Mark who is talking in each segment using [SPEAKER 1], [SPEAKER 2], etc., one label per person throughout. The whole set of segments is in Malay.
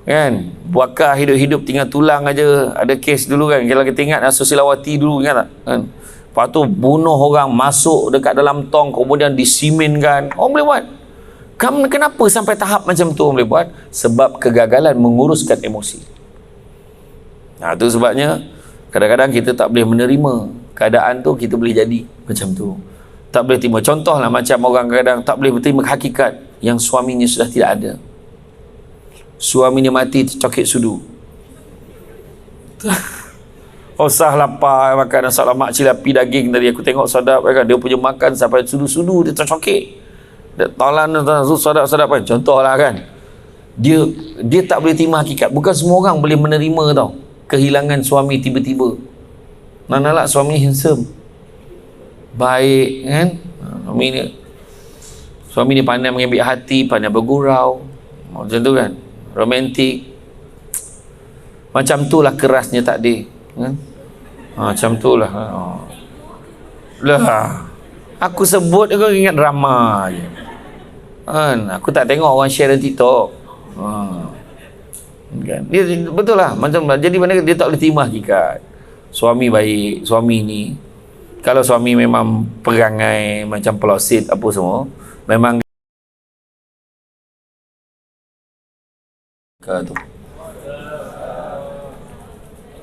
[SPEAKER 1] kan, bakar hidup-hidup tinggal tulang aja. Ada kes dulu kan, kalau kita ingat Susilawati dulu, ingat tak kan? Lepas tu bunuh orang, masuk dekat dalam tong, kemudian disiminkan. Orang boleh buat. Kenapa sampai tahap macam tu orang boleh buat? Sebab kegagalan menguruskan emosi. Nah, tu sebabnya kadang-kadang kita tak boleh menerima keadaan tu, kita boleh jadi macam tu. Tak boleh terima. Contohlah macam orang kadang tak boleh terima hakikat yang suaminya sudah tidak ada. Suaminya mati tercokit sudu. Oh, sah lapar makan nasi lemak cilapi daging tadi aku tengok sadap kan, dia punya makan sampai sudu-sudu dia tercokit. Dia talan sadap-sadap kan. Contohlah kan. Dia tak boleh terima hakikat. Bukan semua orang boleh menerima tau kehilangan suami tiba-tiba. Mana-mana suami handsome, baik kan, suami ni pandai mengambil hati, pandai bergurau, macam tu kan, romantik. Macam tu lah kerasnya takdir kan? Macam tu lah. Lah aku sebut aku ingat drama je kan? Aku tak tengok orang share dalam TikTok kan? Dia betul lah macam, jadi mana dia tak boleh terima hakikat. Suami baik, suami ni kalau suami memang perangai macam pelosit apa semua, memang tu.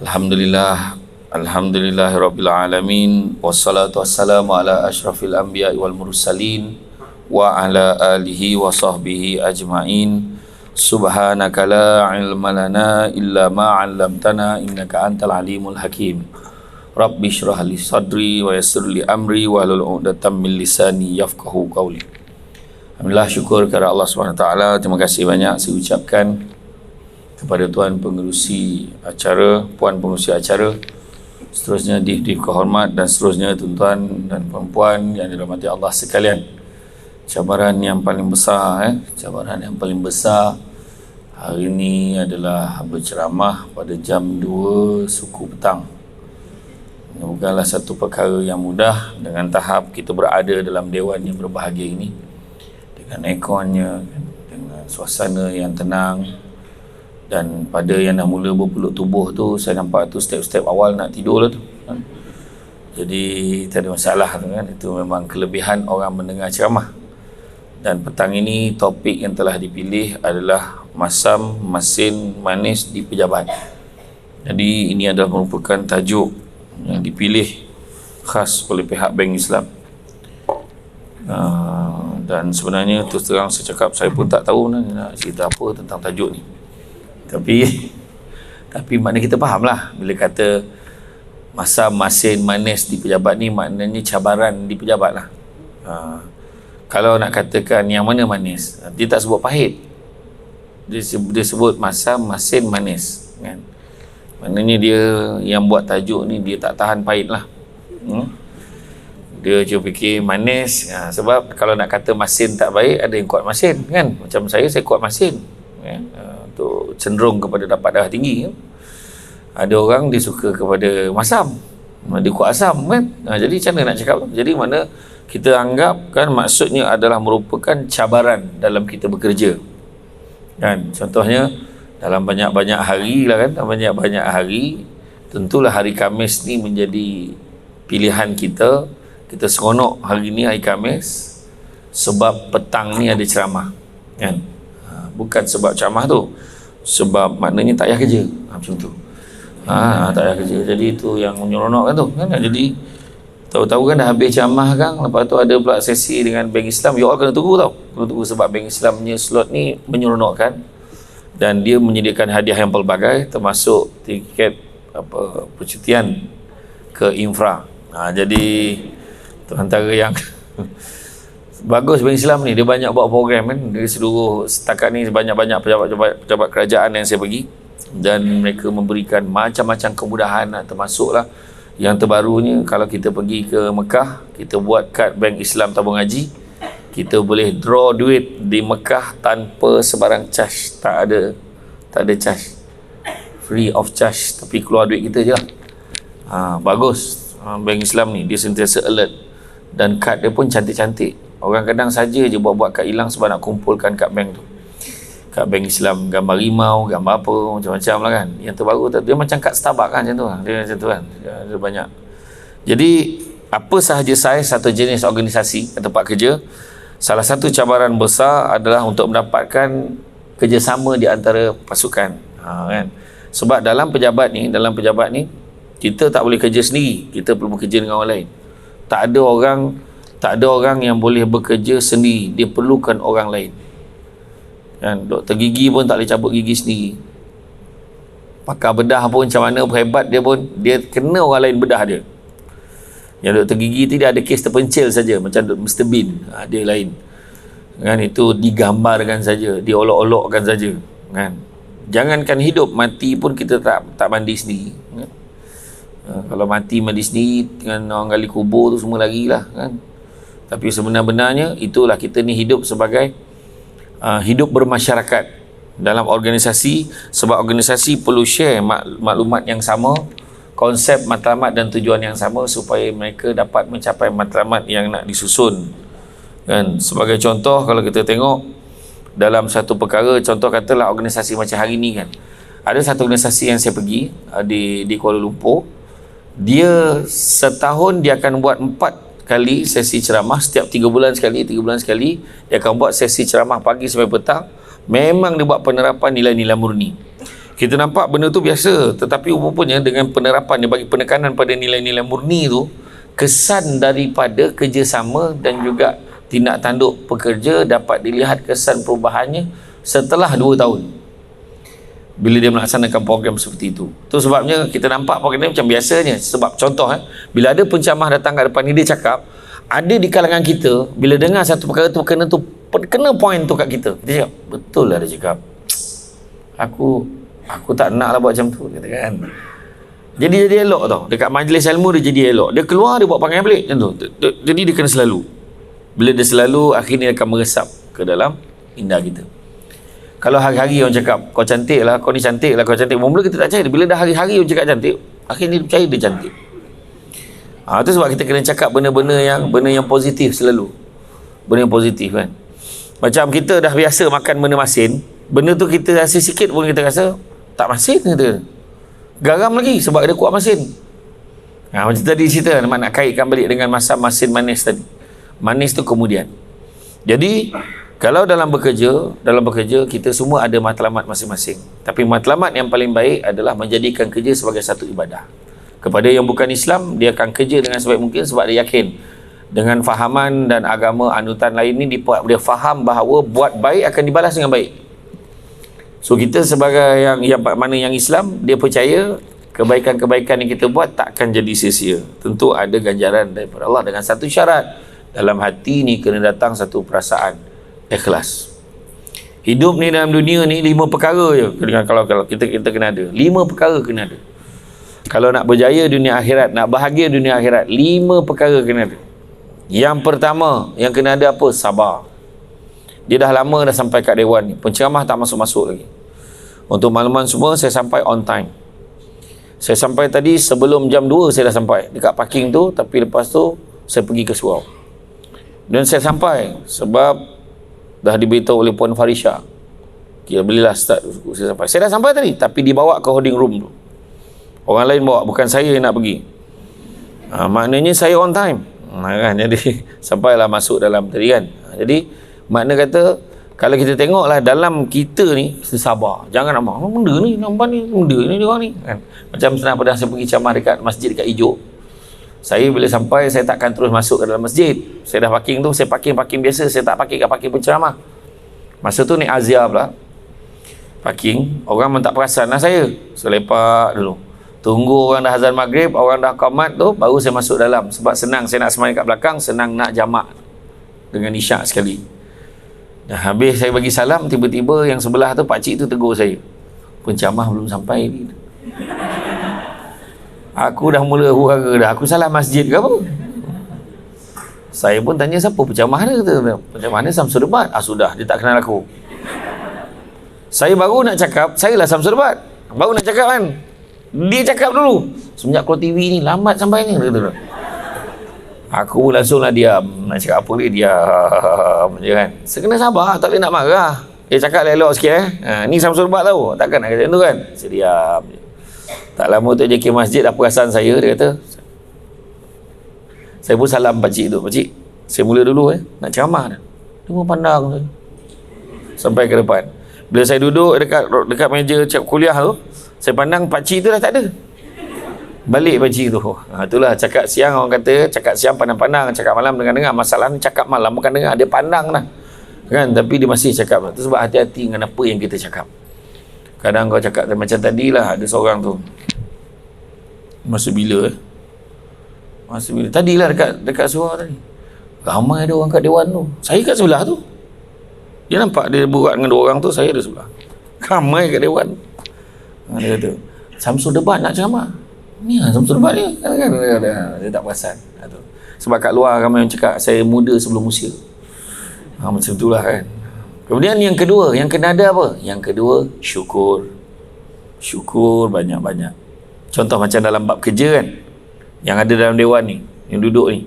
[SPEAKER 1] Alhamdulillah, alhamdulillahirabbil alamin, wassalatu wassalamu ala asyrafil anbiya'i wal mursalin wa ala alihi wa sahbihi ajma'in. Subhanaka la ilma lana illa ma 'allamtana innaka antal alimul hakim. Rabbi shrah li sadri wa yassir li amri wa hlul 'uqdatam min lisani yafqahu qawli. Alhamdulillah, syukur kepada Allah Subhanahu taala. Terima kasih banyak saya ucapkan kepada tuan pengerusi acara, puan pengerusi acara, seterusnya div-div kehormat dan seterusnya tuan-tuan dan puan-puan yang dirahmati Allah sekalian. Cabaran yang paling besar cabaran yang paling besar hari ini adalah berceramah pada jam 2 suku petang. Ini bukanlah satu perkara yang mudah dengan tahap kita berada dalam dewan yang berbahagia ini, dengan airconnya, dengan suasana yang tenang, dan pada yang dah mula berpeluk tubuh tu, saya nampak tu step-step awal nak tidur lah tu kan? Jadi tak ada masalah tu kan. Itu memang kelebihan orang mendengar ceramah. Dan petang ini topik yang telah dipilih adalah masam masin manis di pejabat. Jadi ini adalah merupakan tajuk yang dipilih khas oleh pihak Bank Islam. Dan sebenarnya terus terang saya cakap, saya pun tak tahu nak cerita apa tentang tajuk ni. Tapi makna kita faham lah bila kata masam masin manis di pejabat ni, maknanya cabaran di pejabat lah. Kalau nak katakan yang mana manis, dia tak sebut pahit, dia sebut masam masin manis kan? Maknanya dia yang buat tajuk ni dia tak tahan pahit lah. Dia cuma fikir manis, sebab kalau nak kata masin tak baik, ada yang kuat masin kan. Macam saya kuat masin kan? Tu cenderung kepada dapat darah tinggi kan? Ada orang dia suka kepada masam, dia kuat asam kan. Jadi macam mana nak cakap? Jadi mana kita anggap kan, maksudnya adalah merupakan cabaran dalam kita bekerja kan. Contohnya dalam banyak-banyak hari lah kan, banyak-banyak hari, tentulah hari Khamis ni menjadi pilihan kita. Kita seronok hari ni hari Khamis sebab petang ni ada ceramah kan. Bukan sebab ceramah tu, sebab maknanya tak payah kerja macam tu. Tak payah kerja, jadi itu yang menyeronokkan tu kan. Jadi tahu-tahu kan dah habis ceramah kan, lepas tu ada pula sesi dengan Bank Islam. You all kena tunggu tau, kena tunggu sebab Bank Islam punya slot ni menyeronokkan dan dia menyediakan hadiah yang pelbagai, termasuk tiket percutian ke infra. Jadi itu antara yang bagus Bank Islam ni. Dia banyak buat program kan, dari seluruh setakat ni banyak-banyak pejabat kerajaan yang saya pergi, dan mereka memberikan macam-macam kemudahan, termasuklah yang terbarunya, kalau kita pergi ke Mekah, kita buat kad Bank Islam tabung haji, kita boleh draw duit di Mekah tanpa sebarang charge. Tak ada charge, free of charge, tapi keluar duit kita je lah. Bagus Bank Islam ni, dia sentiasa alert, dan kad dia pun cantik-cantik. Orang kadang saja je buat kad hilang sebab nak kumpulkan kad bank tu. kat Bank Islam gambar rimau, gambar apa, macam-macam lah kan. Yang terbaru tu, dia macam kat Starbucks kan, macam tu lah. Dia macam tu kan, dia banyak. Jadi apa sahaja saiz satu jenis organisasi atau tempat kerja, salah satu cabaran besar adalah untuk mendapatkan kerjasama di antara pasukan, kan. Sebab dalam pejabat ni kita tak boleh kerja sendiri, kita perlu bekerja dengan orang lain. Tak ada orang yang boleh bekerja sendiri, dia perlukan orang lain, kan. Doktor gigi pun tak boleh cabut gigi sendiri. Pakar bedah pun macam mana hebat dia pun, dia kena orang lain bedah dia. Yang doktor gigi tu dia ada kes terpencil saja, macam Mr. Bean, dia lain, kan. Itu digambarkan saja, diolok-olokkan saja, kan. Jangankan hidup, mati pun kita tak mandi sendiri, kan? Kalau mati sendiri dengan orang gali kubur tu semua lagi lah, kan. Tapi sebenar-benarnya itulah kita ni hidup sebagai hidup bermasyarakat dalam organisasi, sebab organisasi perlu share maklumat yang sama, konsep, matlamat dan tujuan yang sama supaya mereka dapat mencapai matlamat yang nak disusun, kan. Sebagai contoh, kalau kita tengok dalam satu perkara, contoh katalah organisasi macam hari ni kan, ada satu organisasi yang saya pergi di Kuala Lumpur, dia setahun dia akan buat 4 kali sesi ceramah, setiap 3 bulan sekali dia akan buat sesi ceramah pagi sampai petang. Memang dia buat penerapan nilai-nilai murni. Kita nampak benda tu biasa, tetapi rupanya dengan penerapan dia bagi penekanan pada nilai-nilai murni tu, kesan daripada kerjasama dan juga tindak tanduk pekerja dapat dilihat kesan perubahannya setelah 2 tahun bila dia melaksanakan program seperti itu. Tu sebabnya kita nampak program ni macam biasanya. Sebab contoh, bila ada penceramah datang kat depan ni, dia cakap, ada di kalangan kita bila dengar satu perkara tu kena point tu kat kita, dia cakap, betul lah dia cakap, aku tak nak lah buat macam tu, kata kan. Jadi elok tau, dekat majlis ilmu dia jadi elok, dia keluar dia buat perangai balik macam tu. Jadi dia kena selalu, bila dia selalu, akhirnya dia akan meresap ke dalam minda kita. Kalau hari-hari orang cakap, kau cantik lah, kau ni cantik lah, kau cantik, mula kita tak percaya. Bila dah hari-hari orang cakap cantik, akhirnya dia percaya dia cantik. Itu sebab kita kena cakap benda yang positif selalu, benda yang positif, kan. Macam kita dah biasa makan benda masin, benda tu kita rasa sikit pun kita rasa tak masin, kita garam lagi sebab dia kuat masin. Macam tadi cerita, nak kaitkan balik dengan masam masin manis tadi. Manis tu kemudian. Jadi kalau dalam bekerja kita semua ada matlamat masing-masing, tapi matlamat yang paling baik adalah menjadikan kerja sebagai satu ibadah. Kepada yang bukan Islam, dia akan kerja dengan sebaik mungkin sebab dia yakin dengan fahaman dan agama anutan lain ni, dia faham bahawa buat baik akan dibalas dengan baik. So kita sebagai yang Islam, dia percaya kebaikan-kebaikan yang kita buat tak akan jadi sia-sia. Tentu ada ganjaran daripada Allah, dengan satu syarat, dalam hati ni kena datang satu perasaan ikhlas. Hidup ni dalam dunia ni 5 perkara je. Kalau kita kena ada 5 perkara, kena ada. Kalau nak berjaya dunia akhirat, nak bahagia dunia akhirat, 5 perkara kena ada. Yang pertama yang kena ada apa? Sabar. Dia dah lama dah sampai kat dewan ni, penceramah tak masuk-masuk lagi. Untuk makluman semua, saya sampai on time. Saya sampai tadi sebelum jam 2 saya dah sampai dekat parking tu, tapi lepas tu saya pergi ke surau. Dan saya sampai sebab dah diberitahu oleh Puan Farisha, kira belilah start, saya sampai. Saya dah sampai tadi, tapi dibawa ke holding room tu. Orang lain bawa, bukan saya yang nak pergi. Maknanya saya on time, kan? Jadi sampailah masuk dalam tadi, kan. Jadi makna kata, kalau kita tengoklah dalam kita ni, kita sabar. Jangan nak benda ni, nampak ni, benda ni dia orang ni, kan. Macam senang pada saya pergi ceramah dekat masjid dekat Ijuk. Saya bila sampai, saya takkan terus masuk ke dalam masjid. Saya dah parking tu, saya parking biasa, saya tak parking kat parking penceramah. Masa tu naik Azia pula, parking, orang memang tak perasan lah saya. Saya lepak dulu, tunggu orang dah azan maghrib, orang dah qamat tu, baru saya masuk dalam. Sebab senang, saya nak sembahyang kat belakang, senang nak jamak dengan isyak sekali. Dah habis saya bagi salam, tiba-tiba yang sebelah tu pakcik tu tegur saya, penceramah belum sampai ni. Aku dah mula hura dah, aku salah masjid ke apa? Saya pun tanya siapa penceramah dia, kata penceramah dia Samsul Debat. Sudah, dia tak kenal aku. Saya baru nak cakap, saya lah Samsul Debat, baru nak cakap kan, dia cakap dulu, semenjak keluar TV ni lambat sampainya, kata. Aku langsung lah diam, nak cakap apa dia diam je, kan. Saya kena sabar, tak boleh nak marah, Cakap elok sikit ni Samsul Debat tahu. Takkan nak kata tu kan. Saya diam je. Tak lama tu JK Masjid apa perasan saya, dia kata, saya pun salam pakcik tu. Pakcik, saya mula dulu nak ceramah dah. Dia pun pandang saya sampai ke depan. Bila saya duduk dekat meja kuliah tu, saya pandang pakcik tu dah tak ada. Balik pakcik tu. Itulah cakap siang, orang kata cakap siang pandang-pandang, cakap malam dengar-dengar. Masalah ni cakap malam bukan dengar, dia pandang dah kan, tapi dia masih cakap. Itu sebab hati-hati dengan apa yang kita cakap. Kadang kau cakap macam tadilah, ada seorang tu masa bila tadilah dekat surau tadi, ramai ada orang kat dewan tu, saya kat sebelah tu. Dia nampak dia berat dengan dua orang tu, saya ada sebelah, ramai kat dewan. Dia kata, Samsul Debat nak ceramah ni, Samsul Debat ni kan, dia tak perasan. Sebab kat luar ramai yang cakap saya muda sebelum usia. Macam itulah kan. Kemudian yang kedua, yang kena ada apa? Yang kedua, syukur. Syukur banyak-banyak. Contoh macam dalam bab kerja kan, yang ada dalam dewan ni, yang duduk ni,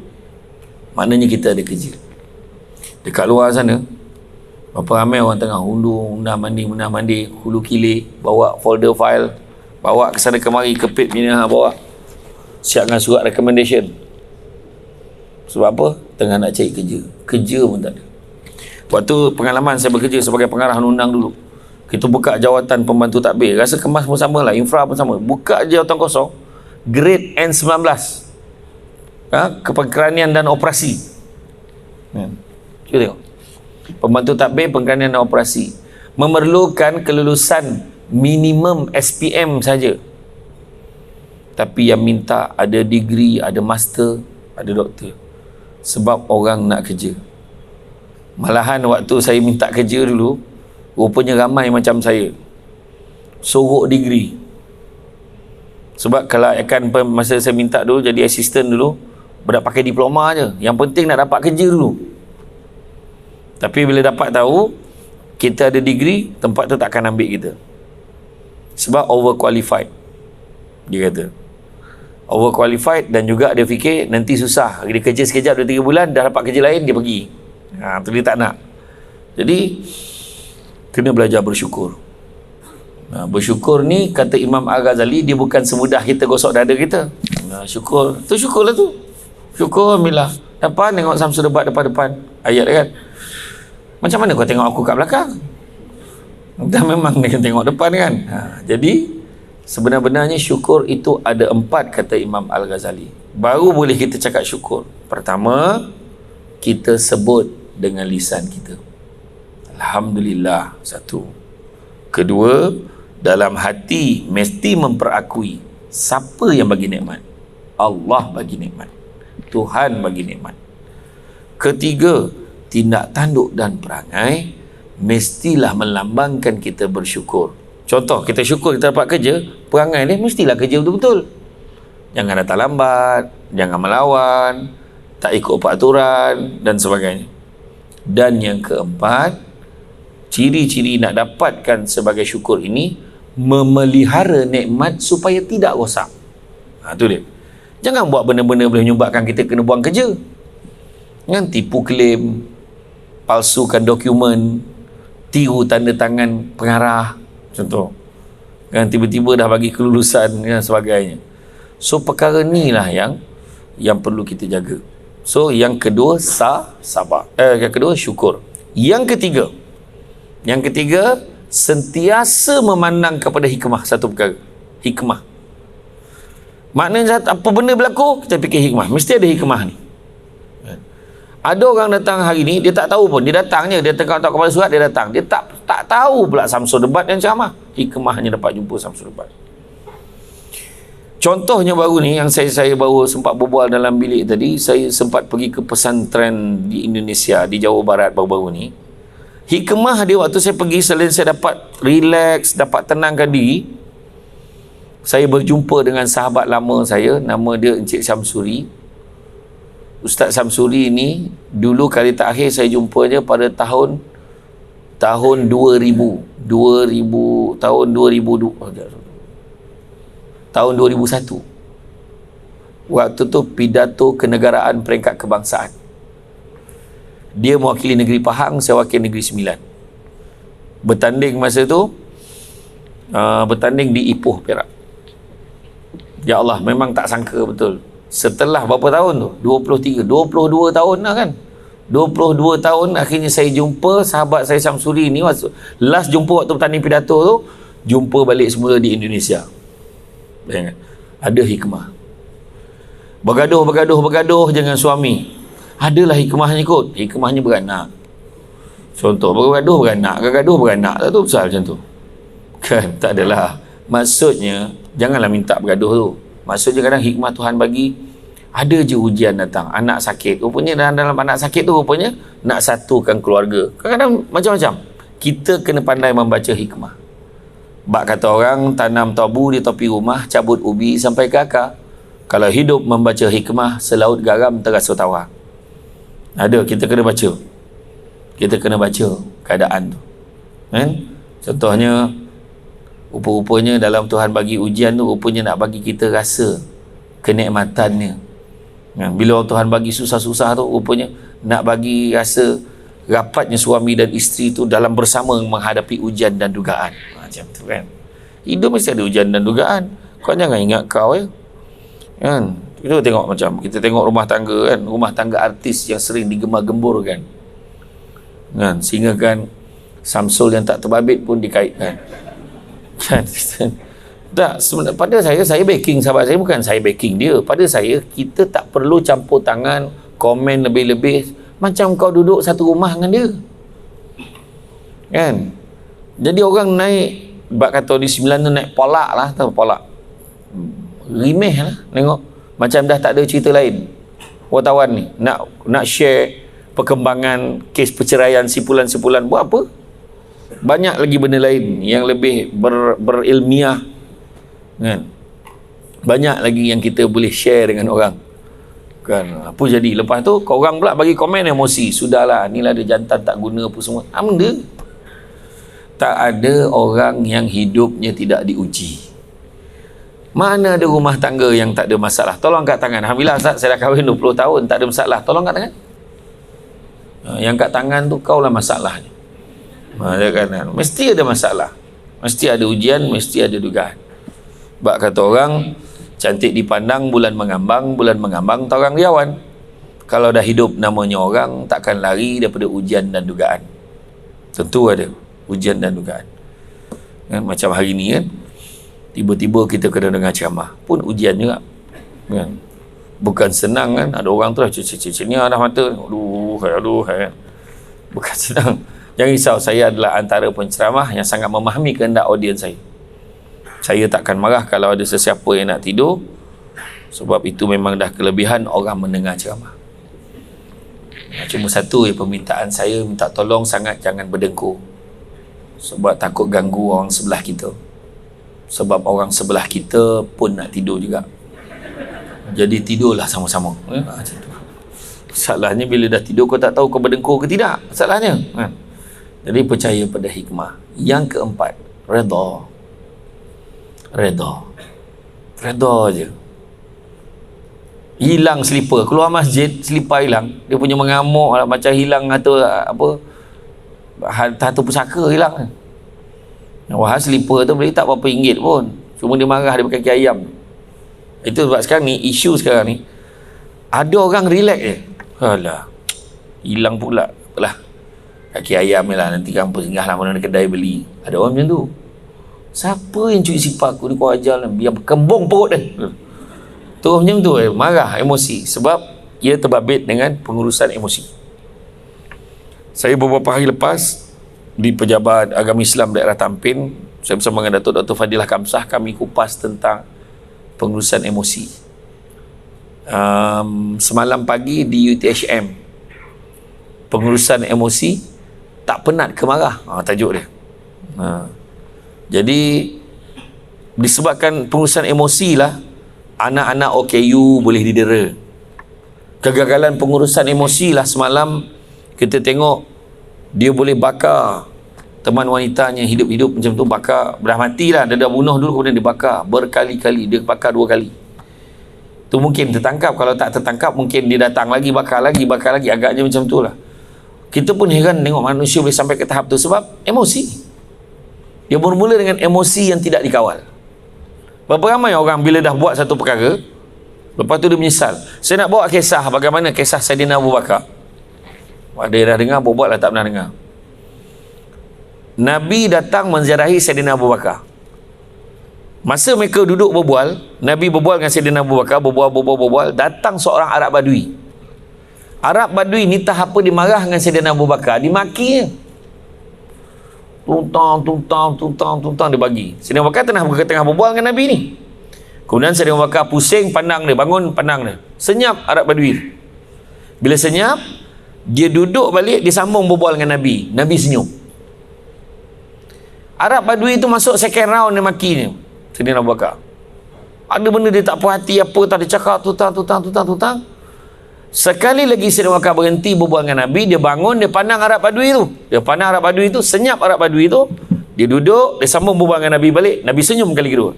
[SPEAKER 1] maknanya kita ada kerja. Dekat luar sana, berapa ramai orang tengah undah mandi, hulu kilir, bawa folder file, bawa ke sana kemari, kepit bina, bawa siapkan surat recommendation. Sebab apa? Tengah nak cari kerja. Kerja pun tak ada. Waktu pengalaman saya bekerja sebagai pengarah undang dulu, kita buka jawatan pembantu takbir, rasa kemas pun sama lah, infra pun sama, buka jawatan kosong, grade N19, kepengeranian dan operasi. Cuba tengok, pembantu takbir, pengeranian dan operasi, memerlukan kelulusan minimum SPM saja, tapi yang minta ada degree, ada master, ada doktor, sebab orang nak kerja. Malahan waktu saya minta kerja dulu, rupanya ramai macam saya sorok degree. Sebab kalau masa saya minta dulu jadi assistant dulu, berdak pakai diploma je, yang penting nak dapat kerja dulu. Tapi bila dapat tahu kita ada degree, tempat tu takkan ambil kita, sebab overqualified. Dia kata overqualified, dan juga dia fikir nanti susah, dia kerja sekejap 2-3 bulan dah dapat kerja lain, dia pergi. Tu dia tak nak. Jadi kena belajar bersyukur. Bersyukur ni kata Imam Al-Ghazali, dia bukan semudah kita gosok dada kita. Syukur tu, syukurlah tu, syukur alhamdulillah dapat tengok Samsul Debat depan-depan ayat kan. Macam mana kau tengok aku kat belakang? Dan memang dia tengok depan kan. Jadi sebenarnya syukur itu ada 4 kata Imam Al-Ghazali, baru boleh kita cakap syukur. Pertama, kita sebut dengan lisan kita, alhamdulillah, satu. Kedua, dalam hati mesti memperakui siapa yang bagi nikmat. Allah bagi nikmat, Tuhan bagi nikmat. Ketiga, tindak tanduk dan perangai mestilah melambangkan kita bersyukur. Contoh, kita syukur kita dapat kerja, perangai dia mestilah kerja betul-betul. Jangan datang lambat, jangan melawan, tak ikut peraturan dan sebagainya. Dan yang keempat, ciri-ciri nak dapatkan sebagai syukur ini, memelihara nikmat supaya tidak rosak. Tu dia. Jangan buat benda-benda boleh menyebabkan kita kena buang kerja. Jangan tipu klaim, palsukan dokumen, tiru tanda tangan pengarah, contoh. Kan tiba-tiba dah bagi kelulusan dan sebagainya. So perkara ni lah yang perlu kita jaga. So yang kedua sabar. Yang kedua syukur. Yang ketiga sentiasa memandang kepada hikmah. Satu perkara, hikmah. Maknanya apa benda berlaku, kita fikir hikmah. Mesti ada hikmah ni. Ada orang datang hari ni, dia tak tahu pun, dia datangnya, dia tengok kepala surat, dia datang, dia tak tahu pula Samsul Debat yang ceramah. Hikmahnya dapat jumpa Samsul Debat. Contohnya baru ni yang saya baru sempat berbual dalam bilik tadi, saya sempat pergi ke pesantren di Indonesia, di Jawa Barat baru-baru ni. Hikmah dia waktu saya pergi, selain saya dapat relax, dapat tenangkan diri, saya berjumpa dengan sahabat lama saya, nama dia Encik Syamsuri. Ustaz Syamsuri ni dulu kali terakhir saya jumpa dia pada tahun 2000 tahun 2001. Waktu tu pidato kenegaraan peringkat kebangsaan. Dia mewakili negeri Pahang, saya wakil negeri Sembilan. bertanding masa tu, bertanding di Ipoh, Perak. Ya Allah, memang tak sangka betul. Setelah berapa tahun tu? 22 tahun lah kan. 22 tahun akhirnya saya jumpa sahabat saya Syamsuri ni. Last jumpa waktu bertanding pidato tu, jumpa balik semula di Indonesia. Bayangkan, ada hikmah. Bergaduh dengan suami, adalah hikmahnya kot. Hikmahnya beranak. Contoh, bergaduh beranak, tak tu besar macam tu kan. Tak adalah, maksudnya janganlah minta bergaduh tu. Maksudnya kadang hikmah Tuhan bagi, ada je ujian datang, anak sakit, rupanya dalam anak sakit tu rupanya nak satukan keluarga. Kadang-kadang macam-macam. Kita kena pandai membaca hikmah. Bak kata orang, tanam tabu di topi rumah, cabut ubi sampai ke akar. Kalau hidup membaca hikmah, selaut garam terasa tawar. Ada, kita kena baca. Kita kena baca keadaan tu kan? Contohnya, rupa-rupanya dalam Tuhan bagi ujian tu, rupanya nak bagi kita rasa kenikmatannya kan? Bila Tuhan bagi susah-susah tu, rupanya nak bagi rasa rapatnya suami dan isteri tu dalam bersama menghadapi ujian dan dugaan. Macam tu kan. Hidup mesti ada ujian dan dugaan. Kau jangan ingat kau kan. Kita tengok rumah tangga kan, rumah tangga artis yang sering digemar-gemburkan kan, sehingga kan Samsul yang tak terbabit pun dikaitkan kan. Tak, sebenarnya pada saya backing sahabat saya, bukan saya backing dia. Pada saya, kita tak perlu campur tangan, komen lebih-lebih macam kau duduk satu rumah dengan dia kan. Jadi orang naik, bak kata di 9 tu naik polak lah, tahu polak, rimeh lah tengok, macam dah tak ada cerita lain. Wartawan ni nak share perkembangan kes perceraian sipulan-sipulan, buat apa? Banyak lagi benda lain yang lebih berilmiah kan. Banyak lagi yang kita boleh share dengan orang kan. Apa jadi lepas tu korang pula bagi komen emosi, sudahlah inilah dia jantan tak guna apa semua. Benda tak ada orang yang hidupnya tidak diuji. Mana ada rumah tangga yang tak ada masalah? Tolong angkat tangan. Alhamdulillah Ustaz, saya dah kahwin 20 tahun, tak ada masalah. Tolong angkat tangan. Yang angkat tangan tu kau lah masalahnya. Mesti ada masalah, mesti ada ujian, mesti ada dugaan. Bak kata orang, cantik dipandang bulan mengambang tak orang riawan. Kalau dah hidup namanya orang, takkan lari daripada ujian dan dugaan. Tentu ada ujian dan dugaan kan? Macam hari ni kan, tiba-tiba kita kena dengar ceramah pun ujian juga kan? Bukan senang kan. Ada orang tu lah cecek-ceceknya dah mata, aduh kan? Bukan senang. Jangan risau, saya adalah antara penceramah yang sangat memahami kehendak audiens saya. Saya takkan marah kalau ada sesiapa yang nak tidur, sebab itu memang dah kelebihan orang mendengar ceramah. Cuma satu permintaan saya, minta tolong sangat jangan berdengkur, sebab takut ganggu orang sebelah kita. Sebab orang sebelah kita pun nak tidur juga, jadi tidurlah sama-sama. Macam tu. Masalahnya bila dah tidur kau tak tahu kau berdengkur ke tidak, masalahnya kan? Jadi percaya pada hikmah. Yang keempat, redha. Redha je. Hilang selipar, keluar masjid selipar hilang, dia punya mengamuk lah, macam hilang atau apa, harta pusaka hilang. Wah, selipar tu beli tak berapa ringgit pun, cuma dia marah dia pakai kaki ayam. Itu sebab sekarang ni, isu sekarang ni, ada orang relax je, alah hilang pula, apalah kaki ayam ni lah, nanti kampus singgah lah mana kedai beli. Ada orang macam tu. Siapa yang cuci sipar aku ni, kau ajar lah, biar kembung perut dia. Terus macam tu, marah, emosi, sebab ia terbabit dengan pengurusan emosi. Saya beberapa hari lepas di Pejabat Agama Islam daerah Tampin, saya bersama dengan Datuk Dr. Fadilah Kamsah, kami kupas tentang pengurusan emosi. Semalam pagi di UTHM, pengurusan emosi tak penat ke marah, tajuk dia. Jadi disebabkan pengurusan emosi lah, anak-anak OKU boleh didera. Kegagalan pengurusan emosi lah, semalam kita tengok dia boleh bakar teman wanitanya hidup-hidup macam tu, bakar, dah mati lah, dia dah bunuh dulu kemudian dia bakar berkali-kali, dia bakar 2 kali. Tu mungkin tertangkap, kalau tak tertangkap mungkin dia datang lagi, bakar lagi, agaknya macam tu lah. Kita pun heran tengok manusia boleh sampai ke tahap tu sebab emosi. Dia bermula dengan emosi yang tidak dikawal. Berapa ramai orang bila dah buat satu perkara, lepas tu dia menyesal. Saya nak bawa kisah bagaimana kisah Saidina Abu Bakar. Ada yang dah dengar, buat lah tak pernah dengar. Nabi datang menziarahi Saidina Abu Bakar. Masa mereka duduk berbual, Nabi berbual dengan Saidina Abu Bakar, berbual, datang seorang Arab Badui. Arab Badui ni tak apa dimarah dengan Saidina Abu Bakar, dimaki je. Tuntang dia bagi. Saidina Abu Bakar tengah berbual dengan Nabi ni. Kemudian Saidina Abu Bakar pusing, pandang dia, bangun pandang dia. Senyap Arab Badui. Bila senyap, dia duduk balik, dia sambung berbual dengan Nabi. Nabi senyum. Arab Badui tu masuk second round dia maki ni Saidina Abu Bakar. Ada benda dia tak puas hati apa, tak ada cakap, tutang. Sekali lagi Saidina Abu Bakar berhenti berbual dengan Nabi, dia bangun, dia pandang Arab Badui tu. Dia pandang Arab Badui tu, senyap Arab Badui tu. Dia duduk, dia sambung berbual dengan Nabi balik. Nabi senyum kali kedua.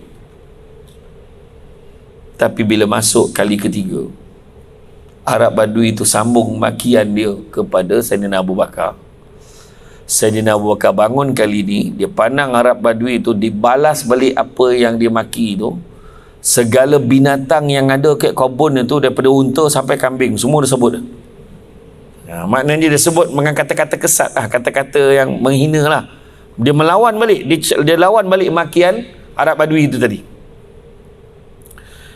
[SPEAKER 1] Tapi bila masuk kali ketiga, Arab Badui itu sambung makian dia kepada Saidina Abu Bakar. Saidina Abu Bakar bangun kali ni, dia pandang Arab Badui itu, dibalas balik apa yang dia maki itu. Segala binatang yang ada kat kebun itu, daripada unta sampai kambing, semua dia sebut. Maknanya dia sebut dengan kata-kata kesat lah, kata-kata yang menghina lah. Dia melawan balik, dia lawan balik makian Arab Badui itu tadi.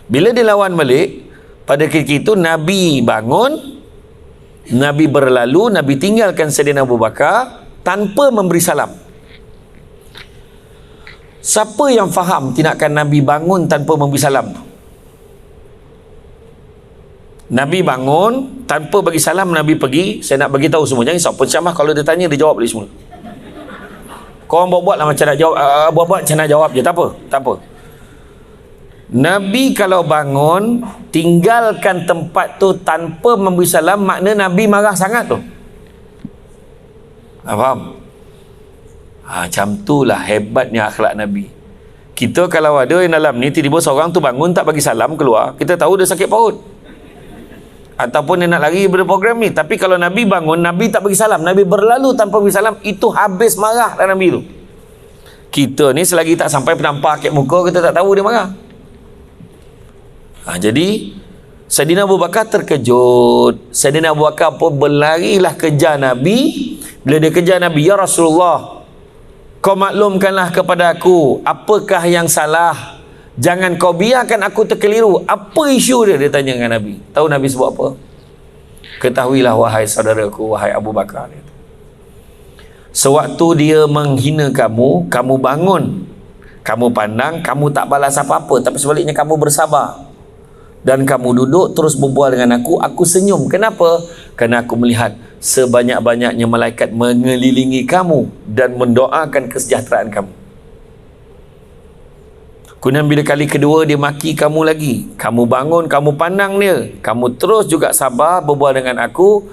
[SPEAKER 1] Bila dia lawan balik, pada ketika itu Nabi bangun, Nabi berlalu, Nabi tinggalkan Saidina Abu Bakar tanpa memberi salam. Siapa yang faham tindakan Nabi bangun tanpa memberi salam? Nabi bangun tanpa bagi salam, Nabi pergi. Saya nak bagi tahu semua, jangan risau penceramah kalau dia tanya dia jawab balik semua. Korang buat lah macam nak jawab, buat macam nak jawab je, tak apa. Nabi kalau bangun tinggalkan tempat tu tanpa memberi salam, makna Nabi marah sangat tu. Faham? Macam itulah hebatnya akhlak Nabi. Kita kalau ada yang dalam ni, tiba-tiba seorang tu bangun tak bagi salam keluar, kita tahu dia sakit perut ataupun dia nak lari daripada program ni. Tapi kalau Nabi bangun, Nabi tak bagi salam, Nabi berlalu tanpa bagi salam, itu habis marah lah Nabi tu. Kita ni selagi tak sampai penampar kat muka, kita tak tahu dia marah. Jadi Saidina Abu Bakar terkejut. Saidina Abu Bakar pun berlarilah kejar Nabi. Bila dia kejar Nabi, ya Rasulullah, kau maklumkanlah kepada aku apakah yang salah, jangan kau biarkan aku terkeliru. Apa isu dia? Dia tanya dengan Nabi. Tahu Nabi sebut apa? Ketahuilah wahai saudaraku, wahai Abu Bakar, sewaktu dia menghina kamu, kamu bangun, kamu pandang, kamu tak balas apa-apa, tapi sebaliknya kamu bersabar dan kamu duduk terus berbual dengan aku senyum. Kenapa? Kerana aku melihat sebanyak-banyaknya malaikat mengelilingi kamu dan mendoakan kesejahteraan kamu. Kemudian bila kali kedua dia maki kamu lagi, kamu bangun, kamu pandang dia, kamu terus juga sabar berbual dengan aku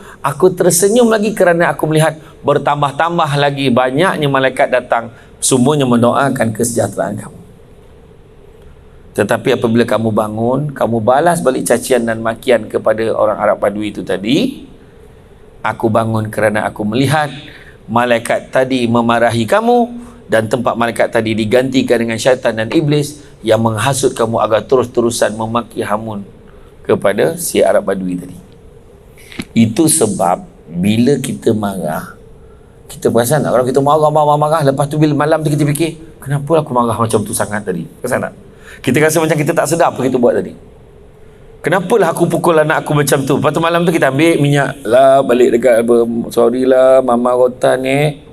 [SPEAKER 1] tersenyum lagi kerana aku melihat bertambah-tambah lagi banyaknya malaikat datang, semuanya mendoakan kesejahteraan kamu. Tetapi apabila kamu bangun, kamu balas balik cacian dan makian kepada orang Arab Badui itu tadi, aku bangun kerana aku melihat malaikat tadi memarahi kamu dan tempat malaikat tadi digantikan dengan syaitan dan iblis yang menghasut kamu agar terus-terusan memaki hamun kepada si Arab Badui tadi. Itu sebab bila kita marah, kita perasan tak? Kalau kita marah, lepas tu bila malam tu kita fikir, kenapa aku marah macam tu sangat tadi? Perasan tak? Kita rasa macam kita tak sedar apa kita buat tadi. Kenapalah aku pukul anak aku macam tu? Lepas tu malam tu kita ambil minyak lah, balik dekat sorry lah Mama Rotan ni,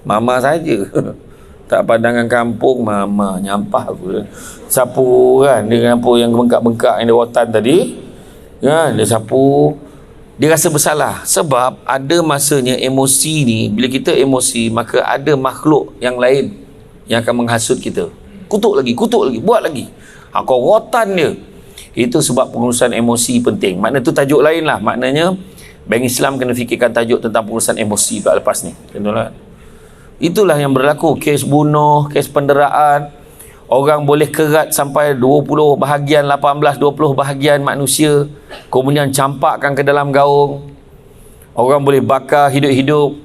[SPEAKER 1] Mama saja. Tak pandangan kampung, Mama nyampah aku. Sapu kan, dia sapu yang bengkak-bengkak yang dia rotan tadi kan, dia sapu. Dia rasa bersalah sebab ada masanya emosi ni, bila kita emosi maka ada makhluk yang lain yang akan menghasut kita. Kutuk lagi, buat lagi. Kau rotan dia. Itu sebab pengurusan emosi penting. Makna tu tajuk lain lah. Maknanya Bank Islam kena fikirkan tajuk tentang pengurusan emosi pula lepas ni. Betul. Itulah yang berlaku. Kes bunuh, kes penderaan. Orang boleh kerat sampai 20 bahagian, 18-20 bahagian manusia, kemudian campakkan ke dalam gaung. Orang boleh bakar hidup-hidup.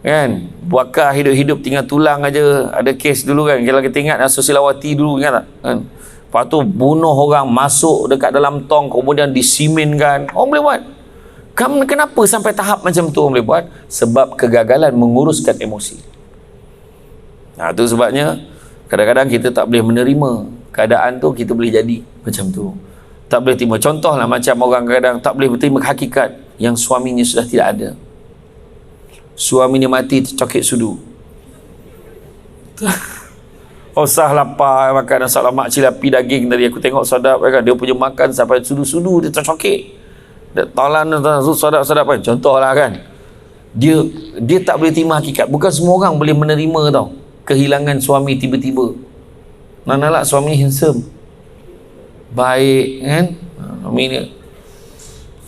[SPEAKER 1] kan, bakar hidup-hidup tinggal tulang aja. Ada kes dulu kan, kalau kita ingat Susilawati dulu, ingat tak kan, lepas tu bunuh orang, masuk dekat dalam tong, kemudian disiminkan. Orang boleh buat. Kenapa sampai tahap macam tu orang boleh buat? Sebab kegagalan menguruskan emosi. Nah, tu sebabnya kadang-kadang kita tak boleh menerima keadaan tu, kita boleh jadi macam tu. Tak boleh terima. Contohlah macam orang kadang tak boleh terima hakikat yang suaminya sudah tidak ada. Suaminya mati tercokek sudu. Oh sah lapar makan nasi lemak cilapi daging tadi aku tengok sedap kan, dia punya makan sampai sudu-sudu dia tercokek. Dia talan sedap kan, contohlah kan. Dia tak boleh terima hakikat. Bukan semua orang boleh menerima tau kehilangan suami tiba-tiba. Mana suami handsome, baik kan,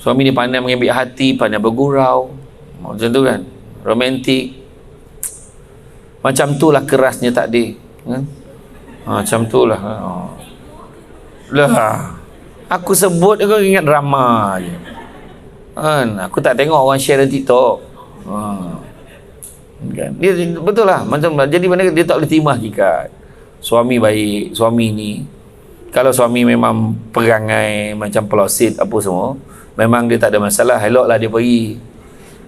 [SPEAKER 1] suami ni pandai mengambil hati, pandai bergurau, macam tu kan, romantik. Macam tu lah kerasnya takdir kan? Macam tu lah. Lah aku sebut aku ingat drama je kan, aku tak tengok orang share dalam TikTok kan? Dia betul lah macam, jadi mana dia tak boleh terima hakikat. Suami baik, suami ni kalau suami memang perangai macam pelosit apa semua, memang dia tak ada masalah, eloklah dia pergi.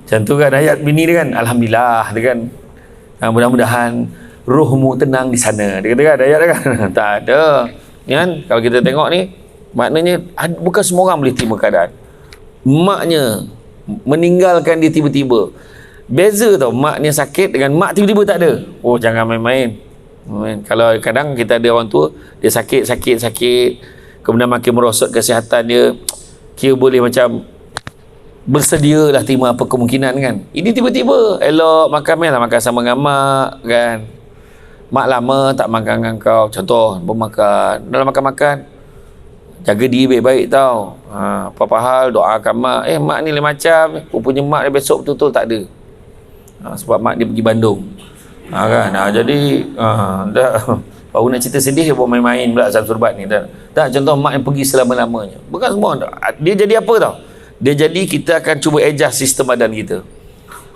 [SPEAKER 1] Macam tu kan ayat bini dia kan, alhamdulillah dia kan, mudah-mudahan rohmu tenang di sana, dia kata kan ayat dia kan. Tak ada kan, kalau kita tengok ni maknanya bukan semua orang boleh terima keadaan. Maknya meninggalkan dia tiba-tiba. Beza tau maknya sakit dengan mak tiba-tiba tak ada. Oh jangan main-main. Kalau kadang kita ada orang tua, dia sakit, kemudian makin merosot kesihatan dia, kira boleh macam bersedia lah terima apa kemungkinan kan. Ini tiba-tiba elok makan, makan sama dengan mak kan. Mak lama tak makan dengan kau, contoh bermakan, dalam makan-makan jaga diri baik-baik tau. Apa-apa hal doakan mak. Mak ni lain macam, rupanya mak dia besok betul-betul tak ada. Sebab mak dia pergi Bandung kan. Jadi dah baru nak cerita sedih buat main-main pula Sam Surbat ni. Tak, contoh mak yang pergi selama-lamanya. Bukan semua. Dia jadi apa tau? Dia jadi kita akan cuba adjust sistem badan kita.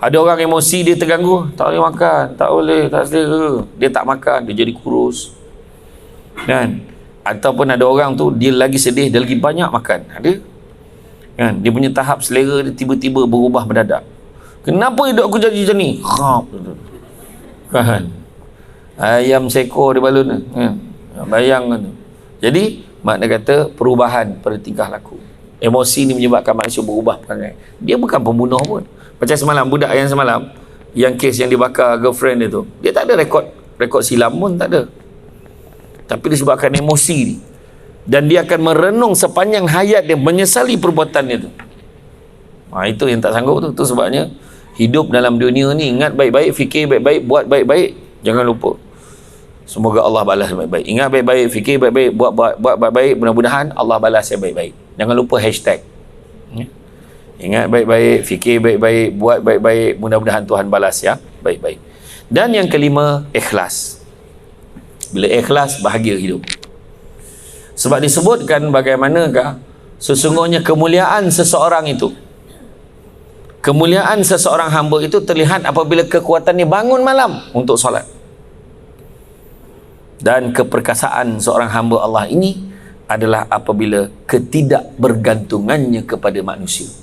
[SPEAKER 1] Ada orang emosi dia terganggu, tak boleh makan, tak boleh, tak selera, dia tak makan, dia jadi kurus kan. Ataupun ada orang tu dia lagi sedih, dia lagi banyak makan, ada kan, dia punya tahap selera dia tiba-tiba berubah mendadak. Kenapa hidup aku jadi macam ni kan, ayam seekor di balun kan, bayang kan. Jadi makna kata perubahan pada tingkah laku. Emosi ni menyebabkan manusia berubah perangai. Dia bukan pembunuh pun. Macam semalam budak yang semalam, yang kes yang dibakar girlfriend dia tu, dia tak ada rekod silam pun tak ada. Tapi disebabkan emosi ni, dan dia akan merenung sepanjang hayat dia menyesali perbuatannya tu. Itu yang tak sanggup tu. Tu sebabnya hidup dalam dunia ni, ingat baik-baik, fikir baik-baik, buat baik-baik, jangan lupa. Semoga Allah balas baik-baik. Ingat baik-baik, fikir baik-baik, buat baik-baik, mudah-mudahan Allah balas yang baik-baik. Jangan lupa hashtag. Ingat baik-baik, fikir baik-baik, buat baik-baik, mudah-mudahan Tuhan balas ya baik-baik. Dan yang kelima, ikhlas. Bila ikhlas, bahagia hidup. Sebab disebutkan bagaimanakah sesungguhnya kemuliaan seseorang itu, kemuliaan seseorang hamba itu terlihat apabila kekuatannya bangun malam untuk solat. Dan keperkasaan seorang hamba Allah ini adalah apabila ketidakbergantungannya kepada manusia.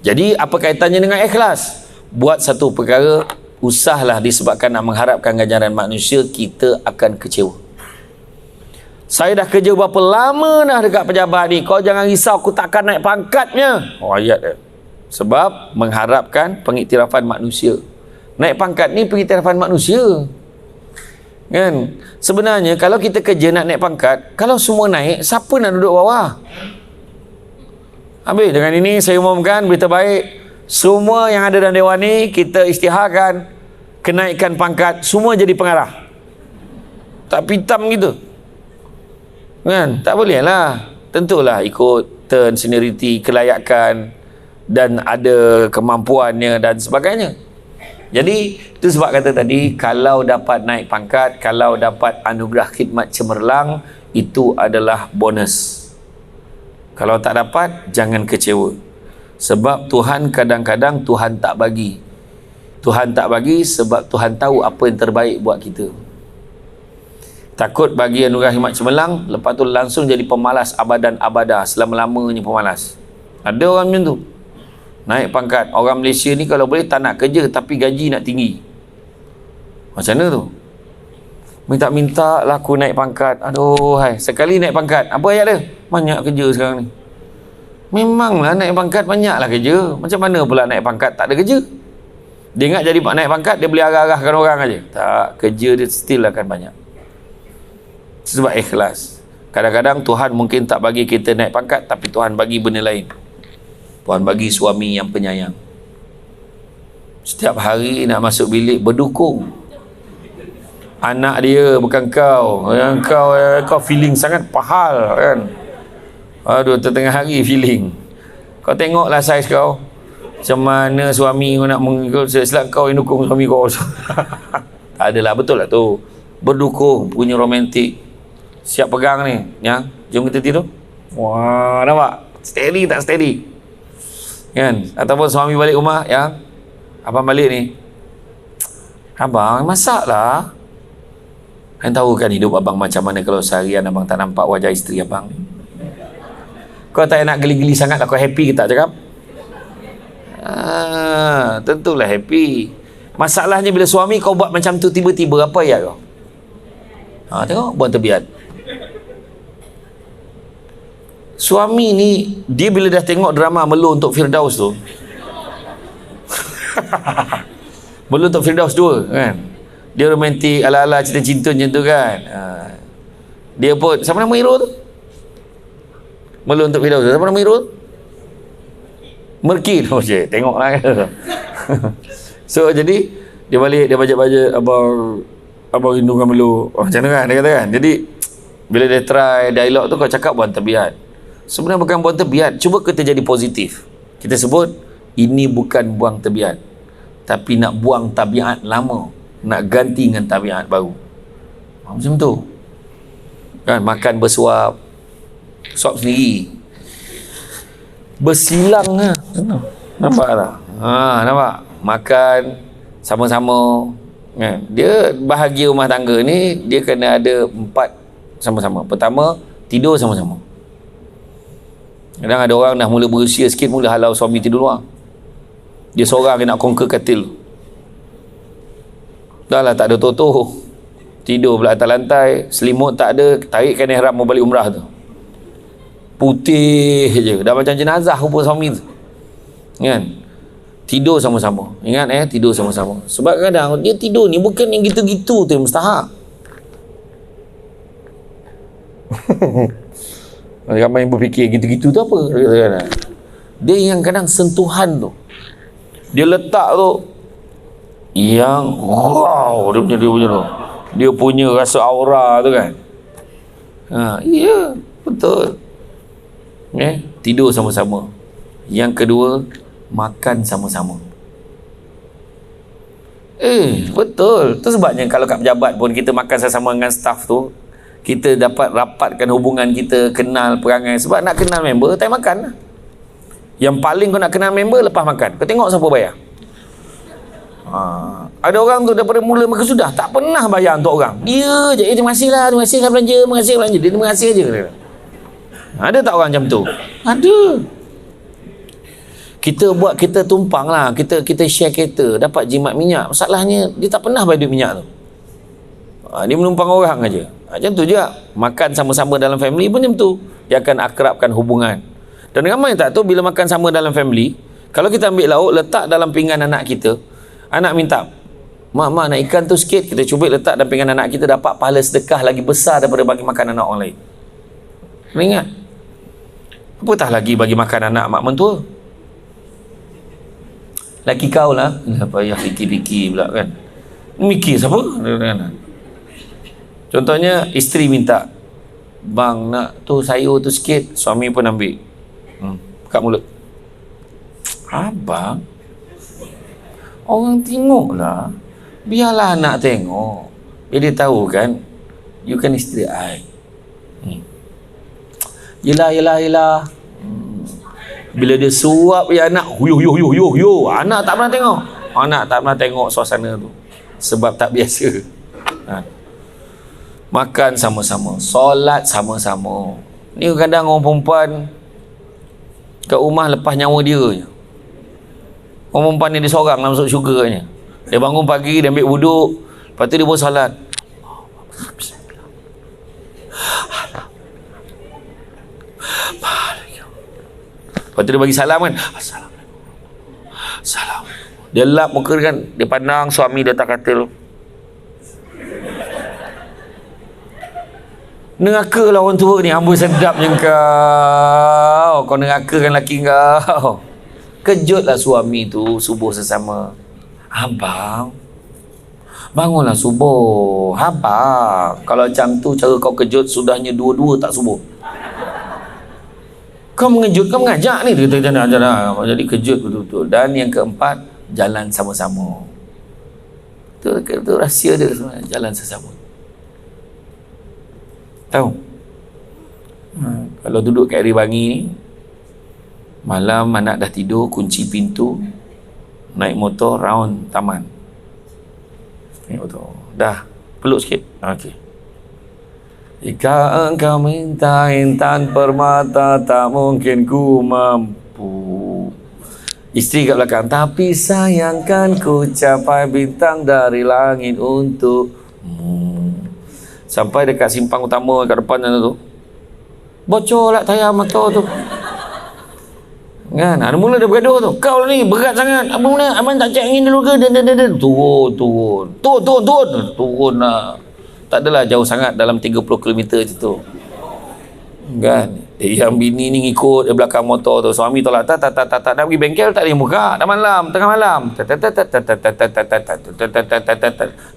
[SPEAKER 1] Jadi apa kaitannya dengan ikhlas? Buat satu perkara, usahlah disebabkan nak mengharapkan ganjaran manusia, kita akan kecewa. Saya dah kerja berapa lama dah dekat pejabat ni, kau jangan risau, aku takkan naik pangkatnya. Ayat dia. Sebab mengharapkan pengiktirafan manusia. Naik pangkat ni pengiktirafan manusia kan. Sebenarnya kalau kita kerja nak naik pangkat, kalau semua naik, siapa nak duduk bawah? Habis dengan ini saya umumkan berita baik, semua yang ada dalam dewan ni kita isytiharkan kenaikan pangkat, semua jadi pengarah. Tak pitam gitu kan, tak boleh lah. Tentulah ikut turn, seniority, kelayakan dan ada kemampuannya dan sebagainya. Jadi itu sebab kata tadi, kalau dapat naik pangkat, kalau dapat anugerah khidmat cemerlang, itu adalah bonus. Kalau tak dapat, jangan kecewa. Sebab Tuhan kadang-kadang Tuhan tak bagi. Tuhan tak bagi sebab Tuhan tahu apa yang terbaik buat kita. Takut bagi anugerah hikmat cemerlang, lepas tu langsung jadi pemalas abadan abada, selama-lamanya pemalas. Ada orang macam tu. Naik pangkat. Orang Malaysia ni kalau boleh tak nak kerja tapi gaji nak tinggi. Macam mana tu? Minta-minta lah aku naik pangkat. Aduh, hai. Sekali naik pangkat, apa ayat dia? Banyak kerja sekarang ni. Memanglah naik pangkat banyaklah kerja. Macam mana pula naik pangkat tak ada kerja? Dia ingat jadi naik pangkat dia boleh arah-arahkan orang aja. Tak, kerja dia still akan banyak. Sebab ikhlas. Kadang-kadang Tuhan mungkin tak bagi kita naik pangkat, tapi Tuhan bagi benda lain. Tuhan bagi suami yang penyayang. Setiap hari nak masuk bilik berdukung. Anak dia bukan kau. Yang kau feeling sangat pahal kan. Aduh, tengah hari feeling. Kau tengoklah saiz kau. Macam mana suami kau nak mengikut, silap kau yang dukung suami kau. Tak adalah, betul lah tu. Berdukung, punya romantik. Siap pegang ni. Ya, jom kita tidur. Wah, nampak? Steady tak steady? Kan? Ataupun suami balik rumah, ya. Abang balik ni. Abang, masak lah. Kan tahu kan hidup abang macam mana kalau seharian abang tak nampak wajah isteri abang. Kau tak nak geli-geli sangat lah. Kau happy ke tak cakap? Tentulah happy. Masalahnya bila suami kau buat macam tu tiba-tiba, apa ya kau? Tengok, buat terbiat. Suami ni, dia bila dah tengok drama Melu untuk Firdaus tu, Melu untuk Firdaus 2 kan, dia romantik ala-ala cinta-cinta macam tu kan. Dia pun, siapa nama hero tu? Melu untuk Firdaus tu, siapa nama hero tu? Merkin. Oh cik, tengoklah kan. So jadi dia balik, dia bajet-bajet, abang rindu dengan Melu. Macam mana kan dia kata kan. Jadi bila dia try dialog tu, kau cakap buang terbiat. Sebenarnya bukan buang terbiat, cuba kita jadi positif. Kita sebut ini bukan buang terbiat, tapi nak buang tabiat lama, nak ganti dengan tabiat baru. Macam tu kan. Makan bersuap, suap sendiri, bersilang lah. Nampak tak? Nampak? Makan sama-sama kan? Dia bahagia rumah tangga ni, dia kena ada 4 sama-sama. Pertama, tidur sama-sama. Kadang ada orang dah mula berusia sikit, mula halau suami tidur luar. Dia seorang yang nak conquer katil. Dah lah tak ada toto, tidur pula atas lantai, selimut tak ada, tarikkan ihram mau balik umrah tu. Putih je, dah macam jenazah rupa suami tu kan. Tidur sama-sama. Ingat tidur sama-sama. Sebab kadang dia tidur ni bukan yang gitu-gitu tu yang mustahak. Ramai yang berfikir gitu-gitu tu apa? Dia yang kadang sentuhan tu, dia letak tu yang wow, dia punya tu, dia punya rasa aura tu kan. Ya, betul. Tidur sama-sama. Yang kedua, makan sama-sama. Betul. Tu sebabnya kalau kat pejabat pun kita makan sama-sama dengan staff tu, kita dapat rapatkan hubungan kita, kenal perangai. Sebab nak kenal member, time makan lah. Yang paling kau nak kenal member lepas makan. Kau tengok siapa bayar. Ada orang tu daripada mula maka sudah tak pernah bayar untuk orang. Dia je, terima kasih lah, terima kasih saya belanja, terima kasih belanja. Dia terima kasih je. Ada tak orang macam tu? Ada. Kita buat, kita tumpang lah, kita share kereta, dapat jimat minyak. Masalahnya dia tak pernah bayar duit minyak tu. Dia menumpang orang aja. Macam tu juga. Makan sama-sama dalam family pun macam tu. Dia akan akrabkan hubungan. Dan ramai tak tahu bila makan sama dalam family, kalau kita ambil lauk, letak dalam pinggan anak kita, anak minta, mak nak ikan tu sikit, kita cuba letak dalam pinggan anak kita, dapat pahala sedekah lagi besar daripada bagi makan anak orang lain. Ingat? Apatah lagi bagi makan anak mak mentua. Laki kau lah. Apa payah fikir-fikir pula kan. Mikir siapa? Contohnya isteri minta, bang nak tu sayur tu sikit, suami pun ambil. Buka mulut. Abang, orang tengok lah, biarlah anak tengok. Dia tahu kan, you kan isteri I. Yelah. Bila dia suap ya anak, yo, anak tak pernah tengok. Anak tak pernah tengok suasana tu sebab tak biasa. Makan sama-sama, solat sama-sama. Ni kadang orang perempuan kat rumah lepas nyawa dia je. Orang perempuan ni dia seorang nak masuk syurga nya. Dia bangun pagi, dia ambil wuduk, lepas tu dia buat solat. Lepas tu dia bagi salam kan. Assalamualaikum. Salam. Dia lap muka kan, dia pandang suami dia tak katil. Neraka lah orang tua ni, amboi sedapnya kau nerakakan laki kau. Kejutlah suami tu subuh sesama. Abang, bangunlah subuh. Abang, kalau macam tu cara kau kejut, sudahnya dua-dua tak subuh. Kau mengejut, kau mengajak ni. Jadi kejut betul-betul. Dan yang keempat, jalan sama-sama. Itu rahsia dia sebenarnya, jalan sesama. Tahu? Kalau duduk kat Eri Bangi ni, malam anak dah tidur, kunci pintu, naik motor round taman. Naik motor. Dah, peluk sikit. Okey. Jika engkau minta intan permata, tak mungkin ku mampu. Isteri kat belakang, tapi sayangkan ku capai bintang dari langit untukmu. Sampai dekat simpang utama kat depan sana tu, bocor lah tayar motor tu kan. Mula dia bergaduh tu, kau ni berat sangat, abang mana, abang tak cek angin dulu ke? Turun lah. Tak adalah jauh sangat, dalam 30 km je tu kan. Yang bini ni ngikut di belakang motor tu, suami tolak tak nak pergi bengkel, tak boleh buka, dah malam, tengah malam. Dia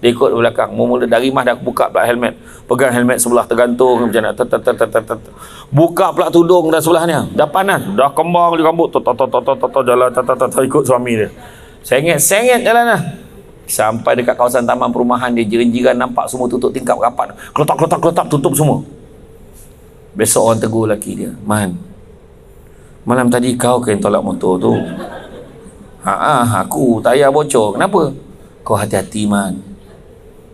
[SPEAKER 1] ikut di belakang. Mula dari rumah dah buka pula helmet, pegang helmet sebelah tergantung macam nak, buka pula tudung dah sebelahnya, dah panas, dah kembang di rambut, jalan ikut suami dia, sengit jalan lah. Sampai dekat kawasan taman perumahan, dia jiran-jiran nampak semua tutup tingkap rapat, kelotak tutup semua. Besok orang tegur lelaki dia, Man, malam tadi kau yang tolak motor tu. Aku tayar bocor. Kenapa? Kau hati-hati, Man.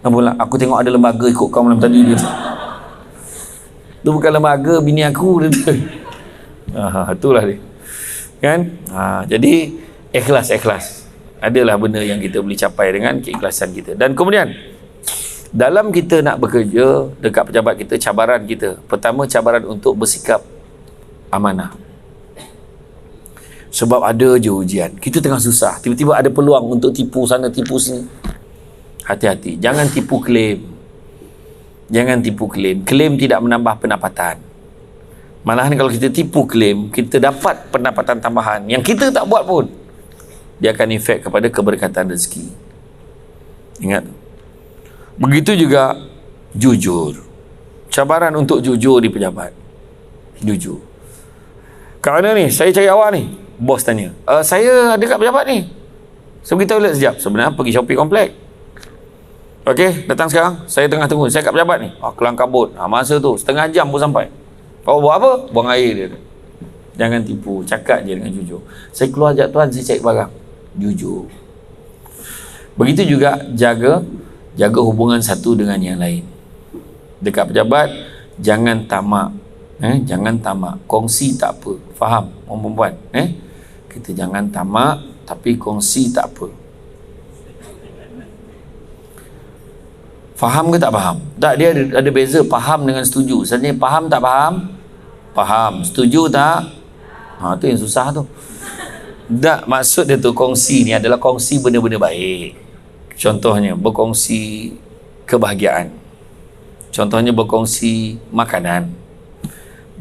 [SPEAKER 1] Kenapa? Aku tengok ada lembaga ikut kau malam tadi dia. Tu bukan lembaga, bini aku dia tu. Itulah dia kan. Jadi ikhlas. Adalah benda yang kita boleh capai dengan keikhlasan kita. Dan kemudian dalam kita nak bekerja dekat pejabat kita, cabaran kita pertama, cabaran untuk bersikap amanah. Sebab ada je ujian, kita tengah susah, tiba-tiba ada peluang untuk tipu sana tipu sini. Hati-hati, jangan tipu klaim. Klaim tidak menambah pendapatan. Malahan kalau kita tipu klaim, kita dapat pendapatan tambahan yang kita tak buat pun. Dia akan efek kepada keberkatan rezeki. Ingat. Begitu juga jujur. Cabaran untuk jujur di pejabat. Jujur. Kat mana ni? Saya cari awak ni. Bos tanya. Saya ada kat pejabat ni. Saya pergi toilet sekejap. Sebenarnya pergi shopping komplek. Okey, datang sekarang. Saya tengah tunggu. Saya kat pejabat ni. Kelang kabut. Masa tu setengah jam pun sampai. Kau buat apa? Buang air dia. Jangan tipu. Cakap je dengan jujur. Saya keluar sekejap tuan, saya cari barang. Jujur. Begitu juga jaga hubungan satu dengan yang lain. Dekat pejabat, jangan tamak. Jangan tamak. Kongsi tak apa. Faham orang perempuan? Kita jangan tamak, tapi kongsi tak apa. Faham ke tak faham? Tak, dia ada beza faham dengan setuju. Sebenarnya faham tak faham? Faham. Setuju tak? Tu yang susah tu. Tak, maksud dia tu kongsi ni adalah kongsi benda-benda baik. Contohnya berkongsi kebahagiaan. Contohnya berkongsi makanan,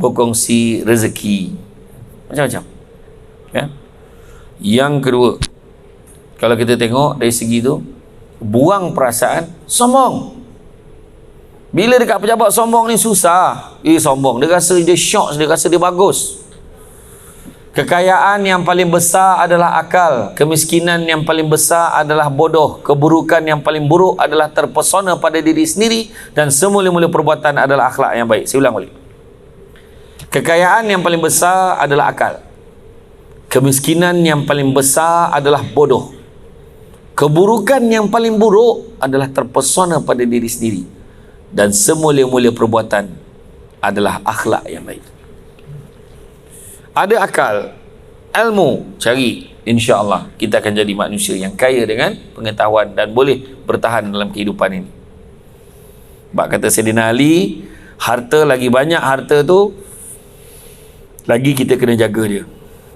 [SPEAKER 1] berkongsi rezeki, macam-macam. Ya? Yang kedua, kalau kita tengok dari segi tu, buang perasaan sombong. Bila dekat pejabat sombong ni susah. Sombong, dia rasa dia syok, dia rasa dia bagus. Kekayaan yang paling besar adalah akal. Kemiskinan yang paling besar adalah bodoh. Keburukan yang paling buruk adalah terpesona pada diri sendiri. Dan semula-mula perbuatan adalah akhlak yang baik. Saya ulang balik. Kekayaan yang paling besar adalah akal. Kemiskinan yang paling besar adalah bodoh. Keburukan yang paling buruk adalah terpesona pada diri sendiri, dan semulia-mulia perbuatan adalah akhlak yang baik. Ada akal, ilmu, cari, insya-Allah kita akan jadi manusia yang kaya dengan pengetahuan dan boleh bertahan dalam kehidupan ini. Sebab kata Sayyidina Ali, harta lagi banyak harta tu, lagi kita kena jaga dia.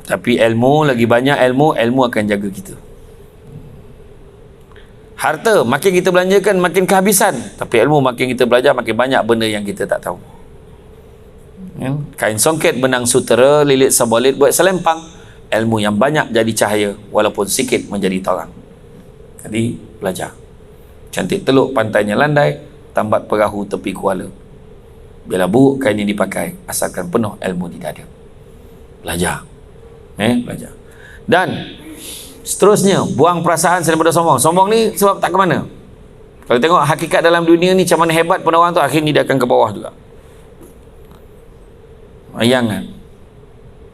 [SPEAKER 1] Tapi ilmu lagi banyak ilmu akan jaga kita. Harta makin kita belanjakan makin kehabisan, tapi ilmu makin kita belajar makin banyak benda yang kita tak tahu. Kain songket benang sutera, lilit sabolit buat selempang. Ilmu yang banyak jadi cahaya, walaupun sikit menjadi terang. Jadi belajar. Cantik teluk pantainya landai, tambat perahu tepi kuala. Bila buruk kain yang dipakai, asalkan penuh ilmu di dada. Belajar. Belajar. Dan seterusnya, buang perasaan daripada sombong. Sombong ni sebab tak ke mana. Kalau tengok hakikat dalam dunia ni, macam mana hebat pun orang tu, akhirnya dia akan ke bawah juga. Jangan.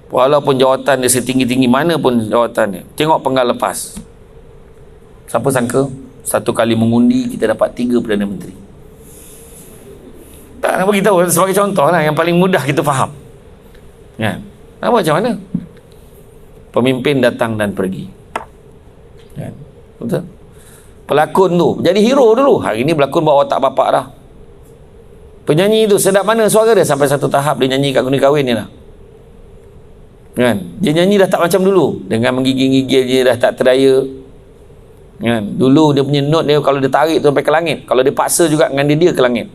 [SPEAKER 1] Walaupun jawatan dia setinggi-tinggi mana pun jawatan dia, tengok penggal lepas. Siapa sangka satu kali mengundi kita dapat 3 Perdana Menteri. Tak nak beritahu sebagai contoh lah, yang paling mudah kita faham. Ya. Apa macam mana? Pemimpin datang dan pergi. Ya. Betul? Pelakon tu jadi hero dulu, hari ni berlakon bawa otak bapak dah. Penyanyi tu sedap mana suara dia, sampai satu tahap dia nyanyi kat kundi kahwin ni lah. Kan? Dia nyanyi dah tak macam dulu, dengan menggigil-gigil dia dah tak terdaya. Kan? Dulu dia punya note dia, kalau dia tarik tu sampai ke langit, kalau dia paksa juga dengan dia ke langit.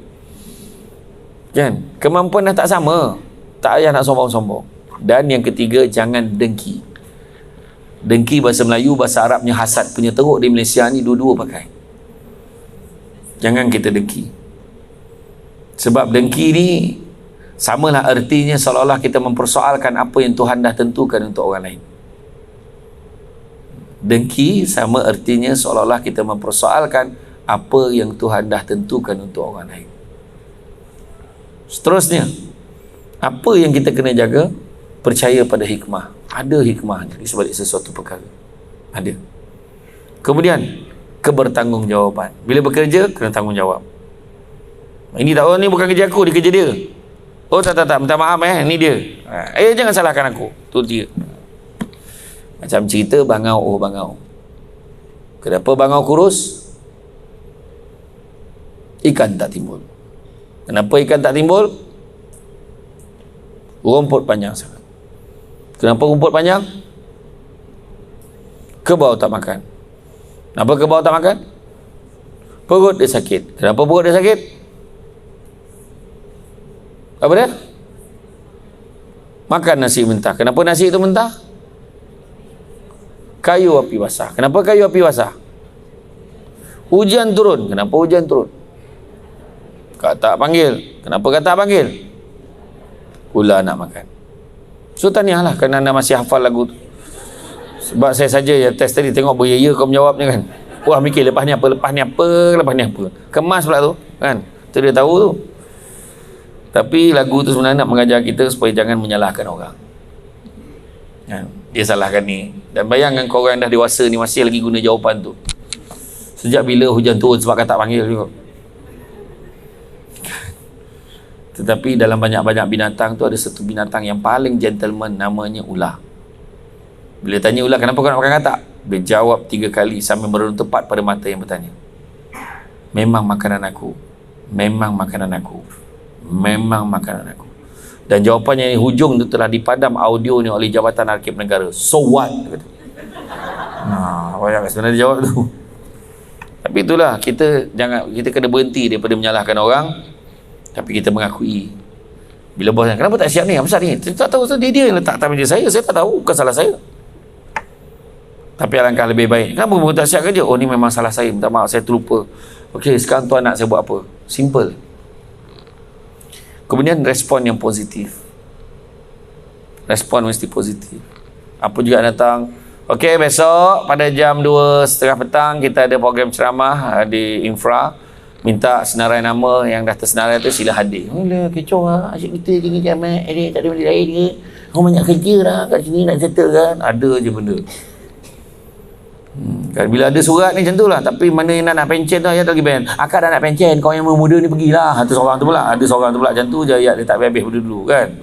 [SPEAKER 1] Kan? Kemampuan dah tak sama, tak payah nak sombong-sombong. Dan yang ketiga, jangan dengki. Dengki bahasa Melayu, bahasa Arabnya hasad, punya teruk di Malaysia ni dua-dua pakai. Jangan kita dengki. Sebab dengki ni samalah artinya seolah-olah kita mempersoalkan apa yang Tuhan dah tentukan untuk orang lain. Dengki sama artinya seolah-olah kita mempersoalkan apa yang Tuhan dah tentukan untuk orang lain. Seterusnya, apa yang kita kena jaga? Percaya pada hikmah. Ada hikmahnya di sebalik sesuatu perkara. Ada. Kemudian, kebertanggungjawaban. Bila bekerja, kena tanggungjawab. Ini tak, oh ni bukan kerja aku, dia kerja dia. Oh tak, minta maaf ni dia. Jangan salahkan aku. Tu dia. Macam cerita bangau. Kenapa bangau kurus? Ikan tak timbul. Kenapa ikan tak timbul? Rumput panjang sangat. Kenapa rumput panjang? Kebau tak makan. Kenapa kebau tak makan? Perut dia sakit. Kenapa perut dia sakit? Apa dia? Makan nasi mentah. Kenapa nasi itu mentah? Kayu api basah. Kenapa kayu api basah? Hujan turun. Kenapa hujan turun? Kak tak panggil. Kenapa kak tak panggil? Ular nak makan. So tahniahlah kerana anda masih hafal lagu tu. Sebab saya saja yang test tadi, tengok beraya kau menjawabnya kan. Wah, mikir lepas ni apa. Kemas pula tu kan. Tu dia tahu tu. Tapi lagu tu sebenarnya nak mengajar kita supaya jangan menyalahkan orang. Kan? Dia salahkan ni. Dan bayangkan kau orang dah dewasa ni masih lagi guna jawapan tu. Sejak bila hujan turun sebab kau tak panggil juga. Tetapi dalam banyak-banyak binatang tu ada satu binatang yang paling gentleman, namanya ular. Bila tanya ular, kenapa kau nak makan katak? Dia jawab 3 kali sambil merenung tepat pada mata yang bertanya. Memang makanan aku. Memang makanan aku. Memang makanan aku. Dan jawapannya, hujung tu telah dipadam audio ni oleh Jabatan Arkib Negara. So what? Nah, banyak sebenarnya jawab tu. Tapi itulah, kita kena berhenti daripada menyalahkan orang, tapi kita mengakui. Bila bos tanya, kenapa tak siap ni? Apa pasal ni? Saya tak tahu, dia yang letak atas meja saya tak tahu, bukan salah saya. Tapi alangkah lebih baik, kenapa baru tak siap kerja? Oh, ni memang salah saya, minta maaf, saya terlupa. Okey, sekarang tuan nak saya buat apa? Simple. Kemudian respon yang positif. Respon mesti positif. Apa juga datang, okey, besok pada jam 2:30 petang kita ada program ceramah di Infra. Minta senarai nama yang dah tersenarai tu sila hadir. Alah, kecoh lah. Asyik kita tinggi jamat. Tak ada benda lain ke? Kau banyak kerja lah kat sini nak settle kan? Ada je benda. Kan bila ada surat ni macam tu lah, tapi mana yang nak pencen tu ayat lagi ben. Akak dah nak pencen, kau yang muda ni pergilah. Ada seorang tu pula macam tu je, ayat dia tak habis dulu kan.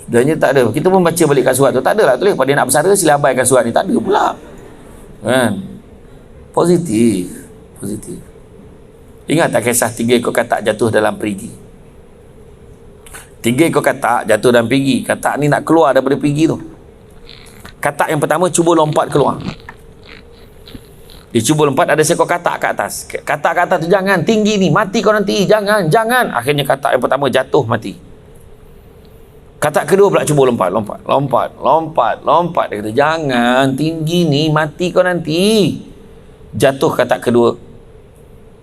[SPEAKER 1] Sebenarnya tak ada. Kita pun baca balik kat surat tu, tak ada lah tulis pada dia nak bersara sila abaikan surat ni, tak ada pula. Kan? Positif. Ingat tak kisah 3 ekor katak jatuh dalam perigi? 3 ekor katak jatuh dalam perigi. Katak ni nak keluar daripada perigi tu. Katak yang pertama cuba lompat keluar. Dia cuba lompat, ada seekor katak kat atas. Katak kat atas tu, jangan, tinggi ni, mati kau nanti, jangan. Akhirnya katak yang pertama jatuh mati. Katak kedua pula cuba lompat. Dia kata, jangan, tinggi ni, mati kau nanti. Jatuh katak kedua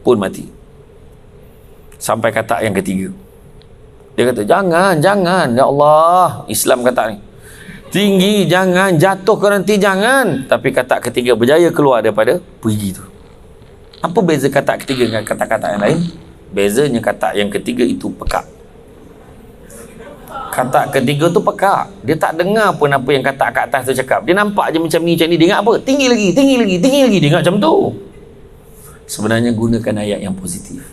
[SPEAKER 1] pun mati. Sampai katak yang ketiga. Dia kata, jangan, ya Allah. Islam katak ni. Tinggi, jangan, jatuh kau nanti, jangan. Tapi katak ketiga berjaya keluar daripada perigi tu. Apa beza katak ketiga dengan katak-katak yang lain? Bezanya katak yang ketiga itu pekak. Katak ketiga tu pekak. Dia tak dengar pun apa yang katak kat atas tu cakap. Dia nampak je macam ni. Dia ingat apa? Tinggi lagi. Dia ingat macam tu. Sebenarnya gunakan ayat yang positif.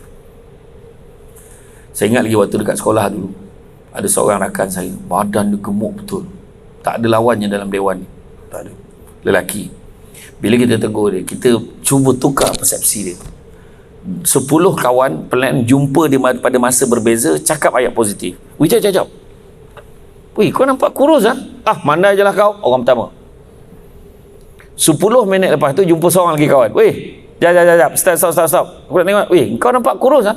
[SPEAKER 1] Saya ingat lagi waktu dekat sekolah dulu, ada seorang rakan saya, badan dia gemuk betul. Tak ada lawannya dalam dewan ni. Tak ada. Lelaki. Bila kita tegur dia, kita cuba tukar persepsi dia. 10 kawan plan jumpa dia pada masa berbeza, cakap ayat positif. Jap. Wih, kau nampak kurus ah? Mandai je lah kau. Orang pertama. 10 minit lepas tu jumpa seorang lagi kawan. Wih, jap. Stop. Aku nak tengok. Wih, kau nampak kurus ah?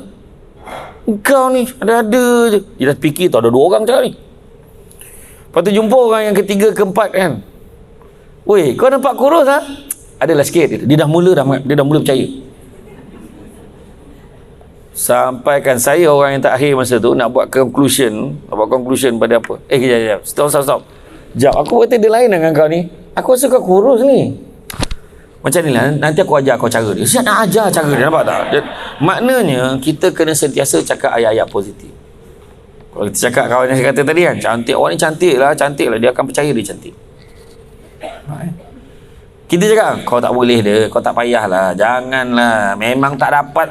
[SPEAKER 1] Kau ni ada-ada je. Dia dah fikir tu ada 2 orang cakap ni. Lepas tu jumpa orang yang ketiga, keempat kan. Weh, kau nampak kurus ha? Adalah sikit. Dia dah mula percaya. Sampaikan saya orang yang terakhir masa tu nak buat conclusion pada apa? Kejap. Stop. Jap, aku kata dia lain dengan kau ni. Aku rasa kau kurus ni. Macam ni lah, nanti aku ajar kau cara dia. Siap nak ajar cara dia, nampak tak? Maknanya, kita kena sentiasa cakap ayat-ayat positif. Kalau kita cakap kawan yang saya kata tadi kan, cantik, orang ni cantik lah, dia akan percaya dia cantik. Kita cakap, kau tak boleh dia, kau tak payahlah, janganlah, memang tak dapat.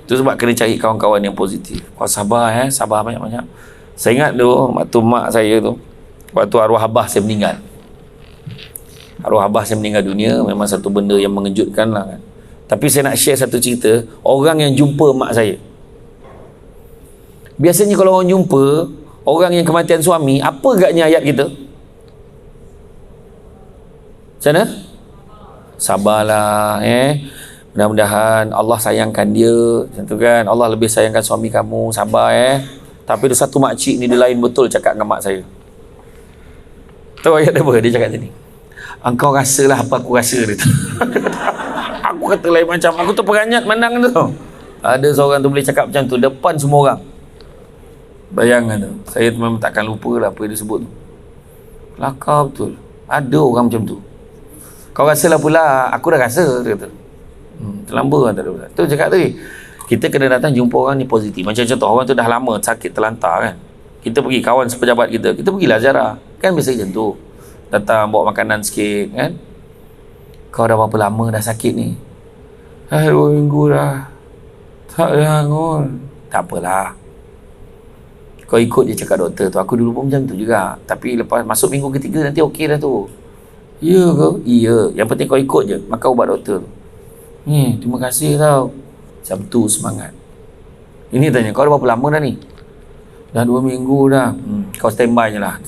[SPEAKER 1] Itu sebab kena cari kawan-kawan yang positif. Kau sabar banyak-banyak. Saya ingat tu, waktu mak saya tu, waktu arwah abah saya meninggal. Arwah abah saya meninggal dunia, memang satu benda yang mengejutkan lah kan. Tapi saya nak share satu cerita, orang yang jumpa mak saya. Biasanya kalau orang jumpa orang yang kematian suami, apa agaknya ayat kita? Macam mana? Sabarlah, mudah-mudahan Allah sayangkan dia, macam tu kan. Allah lebih sayangkan suami kamu, sabar Tapi ada satu makcik ni, dia lain betul cakap dengan mak saya. Tahu ayat apa? Dia cakap tadi, engkau rasalah apa aku rasa dia tu. Aku kata lain macam, aku tu peranyat mandang tu. Ada seorang tu boleh cakap macam tu depan semua orang. Bayangkan tu, saya memang takkan lupa lah apa yang dia sebut tu. Kelakar betul. Ada orang macam tu. Kau rasalah pula, aku dah rasa, dia kata. Terlambat tak ada. Tu cakap tadi, kita kena datang jumpa orang ni positif. Macam contoh, orang tu dah lama sakit terlantar kan. Kita pergi, kawan sepejabat kita pergilah ziarah. Kan biasa macam tu. Datang bawa makanan sikit kan. Kau dah berapa lama dah sakit ni? 2 minggu dah. Tak bangun. Tak apalah. Kau ikut je cakap doktor tu. Aku dulu pun macam tu juga. Tapi lepas masuk minggu ketiga nanti okey dah tu. Ya ke? Iya. Yang penting kau ikut je makan ubat doktor tu. Terima kasih tau. Macam tu semangat. Ini tanya, kau dah berapa lama dah ni? Dah 2 minggu dah. Kau standby je lah.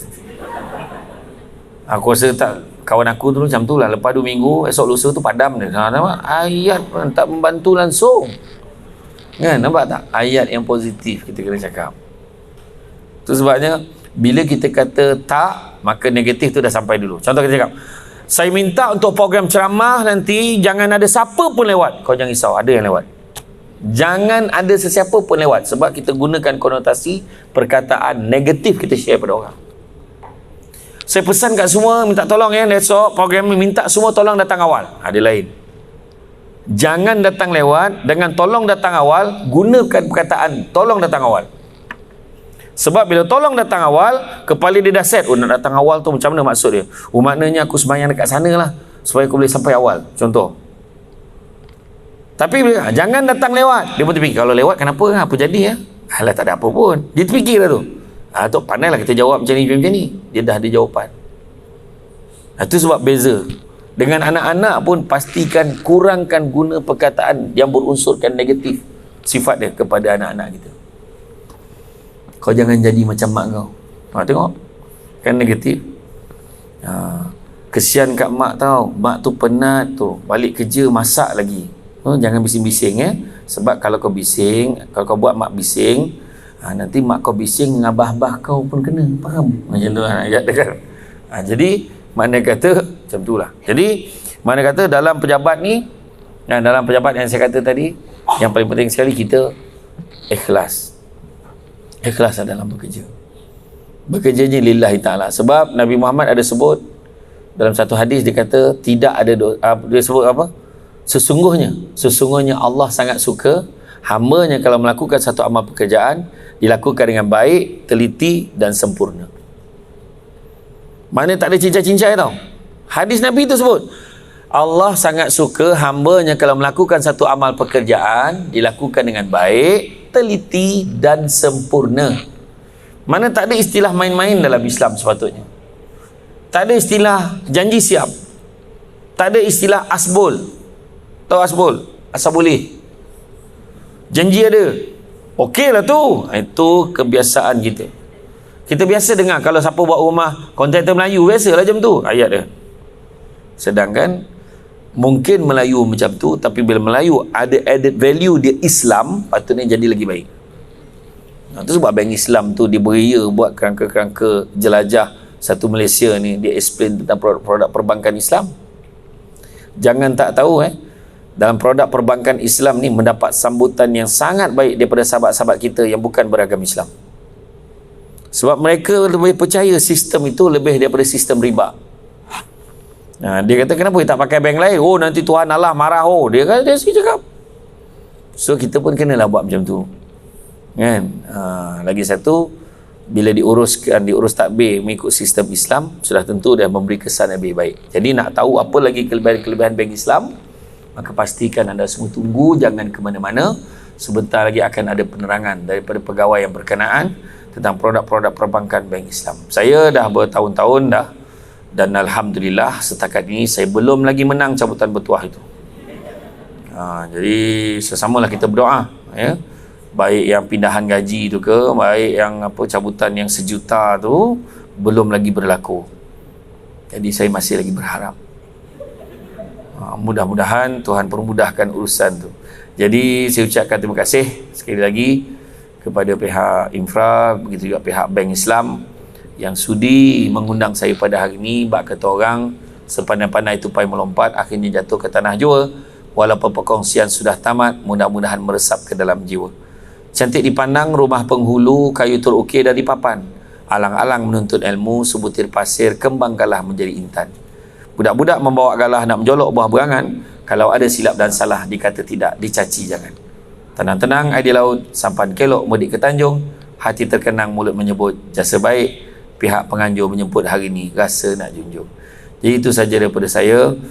[SPEAKER 1] Aku rasa tak, kawan aku dulu macam tu lah. Lepas 2 minggu, esok lusa tu padam dia. Nampak? Ayat pun tak membantu langsung. Kan? Nampak tak? Ayat yang positif kita kena cakap. Itu sebabnya bila kita kata tak, maka negatif tu dah sampai dulu. Contoh kita cakap, saya minta untuk program ceramah nanti jangan ada siapa pun lewat. Kau jangan risau, ada yang lewat. Jangan ada sesiapa pun lewat. Sebab kita gunakan konotasi perkataan negatif kita share pada orang. Saya pesan kat semua, minta tolong esok program ni minta semua tolong datang awal. Ada lain. Jangan datang lewat. Dengan tolong datang awal, gunakan perkataan tolong datang awal. Sebab bila tolong datang awal, kepala dia dah set. Nak datang awal tu macam mana maksud dia? Maknanya aku sembahyang dekat sana lah, supaya aku boleh sampai awal. Contoh. Tapi jangan datang lewat. Dia pun terfikir, kalau lewat kenapa? Apa jadi ya? Alah, tak ada apa pun. Dia terfikir lah tu. Tu pandailah kita jawab macam ni. Dia dah ada jawapan. Itu sebab beza. Dengan anak-anak pun pastikan kurangkan guna perkataan yang berunsurkan negatif sifat dia kepada anak-anak kita. Kau jangan jadi macam mak kau. Tengok. Kan negatif. Kesian kat mak tau. Mak tu penat tu. Balik kerja masak lagi. Jangan bising-bising Sebab kalau kau bising, kalau kau buat mak bising, nanti mak kau bising, abah-abah kau pun kena. Faham? Macam tu ayat dia kan. Jadi mana kata macam tu lah. Jadi mana kata dalam pejabat ni, dalam pejabat yang saya kata tadi, yang paling penting sekali kita ikhlas. Ikhlas dalam bekerja. Bekerjanya lillahi ta'ala. Sebab Nabi Muhammad ada sebut dalam satu hadis, dia kata tidak ada dia sebut apa? Sesungguhnya Allah sangat suka hamba-Nya kalau melakukan satu amal pekerjaan dilakukan dengan baik, teliti dan sempurna. Mana tak ada cincai-cincai tau. Hadis Nabi itu sebut Allah sangat suka hamba-Nya kalau melakukan satu amal pekerjaan dilakukan dengan baik, teliti dan sempurna. Mana tak ada istilah main-main dalam Islam sepatutnya. Tak ada istilah janji siap. Tak ada istilah asbol. Tahu asbol? Asal boleh. Janji ada. Okey lah tu. Itu kebiasaan kita. Kita biasa dengar kalau siapa buat rumah kontraktor Melayu, biasalah macam tu ayat dia. Sedangkan mungkin Melayu macam tu, tapi bila Melayu ada added value dia Islam, patutnya jadi lagi baik. Itu sebab Bank Islam tu dia beria buat kerangka-kerangka jelajah satu Malaysia ni, dia explain tentang produk perbankan Islam. Jangan tak tahu dalam produk perbankan Islam ni mendapat sambutan yang sangat baik daripada sahabat-sahabat kita yang bukan beragam Islam. Sebab mereka lebih percaya sistem itu lebih daripada sistem riba. Dia kata kenapa dia tak pakai bank lain? Nanti Tuhan Allah marah. Dia kata dia cakap. So kita pun kenalah buat macam tu. Kan? Lagi satu, bila diurus takbir mengikut sistem Islam, sudah tentu dah memberi kesan lebih baik. Jadi nak tahu apa lagi kelebihan-kelebihan bank Islam, maka pastikan anda semua tunggu, jangan ke mana-mana. Sebentar lagi akan ada penerangan daripada pegawai yang berkenaan tentang produk-produk perbankan bank Islam. Saya dah bertahun-tahun dah, dan alhamdulillah setakat ini saya belum lagi menang cabutan bertuah itu. Jadi sesamalah kita berdoa, baik yang pindahan gaji tu ke, baik yang cabutan yang sejuta tu belum lagi berlaku. Jadi saya masih lagi berharap. Mudah-mudahan Tuhan permudahkan urusan tu. Jadi saya ucapkan terima kasih sekali lagi kepada pihak Infra, begitu juga pihak Bank Islam yang sudi mengundang saya pada hari ini. Bak kata orang, sepandai-pandai tupai melompat akhirnya jatuh ke tanah jua. Walaupun perkongsian sudah tamat, mudah-mudahan meresap ke dalam jiwa. Cantik dipandang rumah penghulu, kayu terukir dari papan. Alang-alang menuntut ilmu, sebutir pasir kembang galah menjadi intan. Budak-budak membawa galah nak menjolok buah berangan. Kalau ada silap dan salah, dikata tidak, dicaci jangan. Tenang-tenang air di laut, sampan kelok mudik ke Tanjung. Hati terkenang mulut menyebut jasa baik. Pihak penganjur menyebut hari ini rasa nak junjung. Jadi itu saja daripada saya.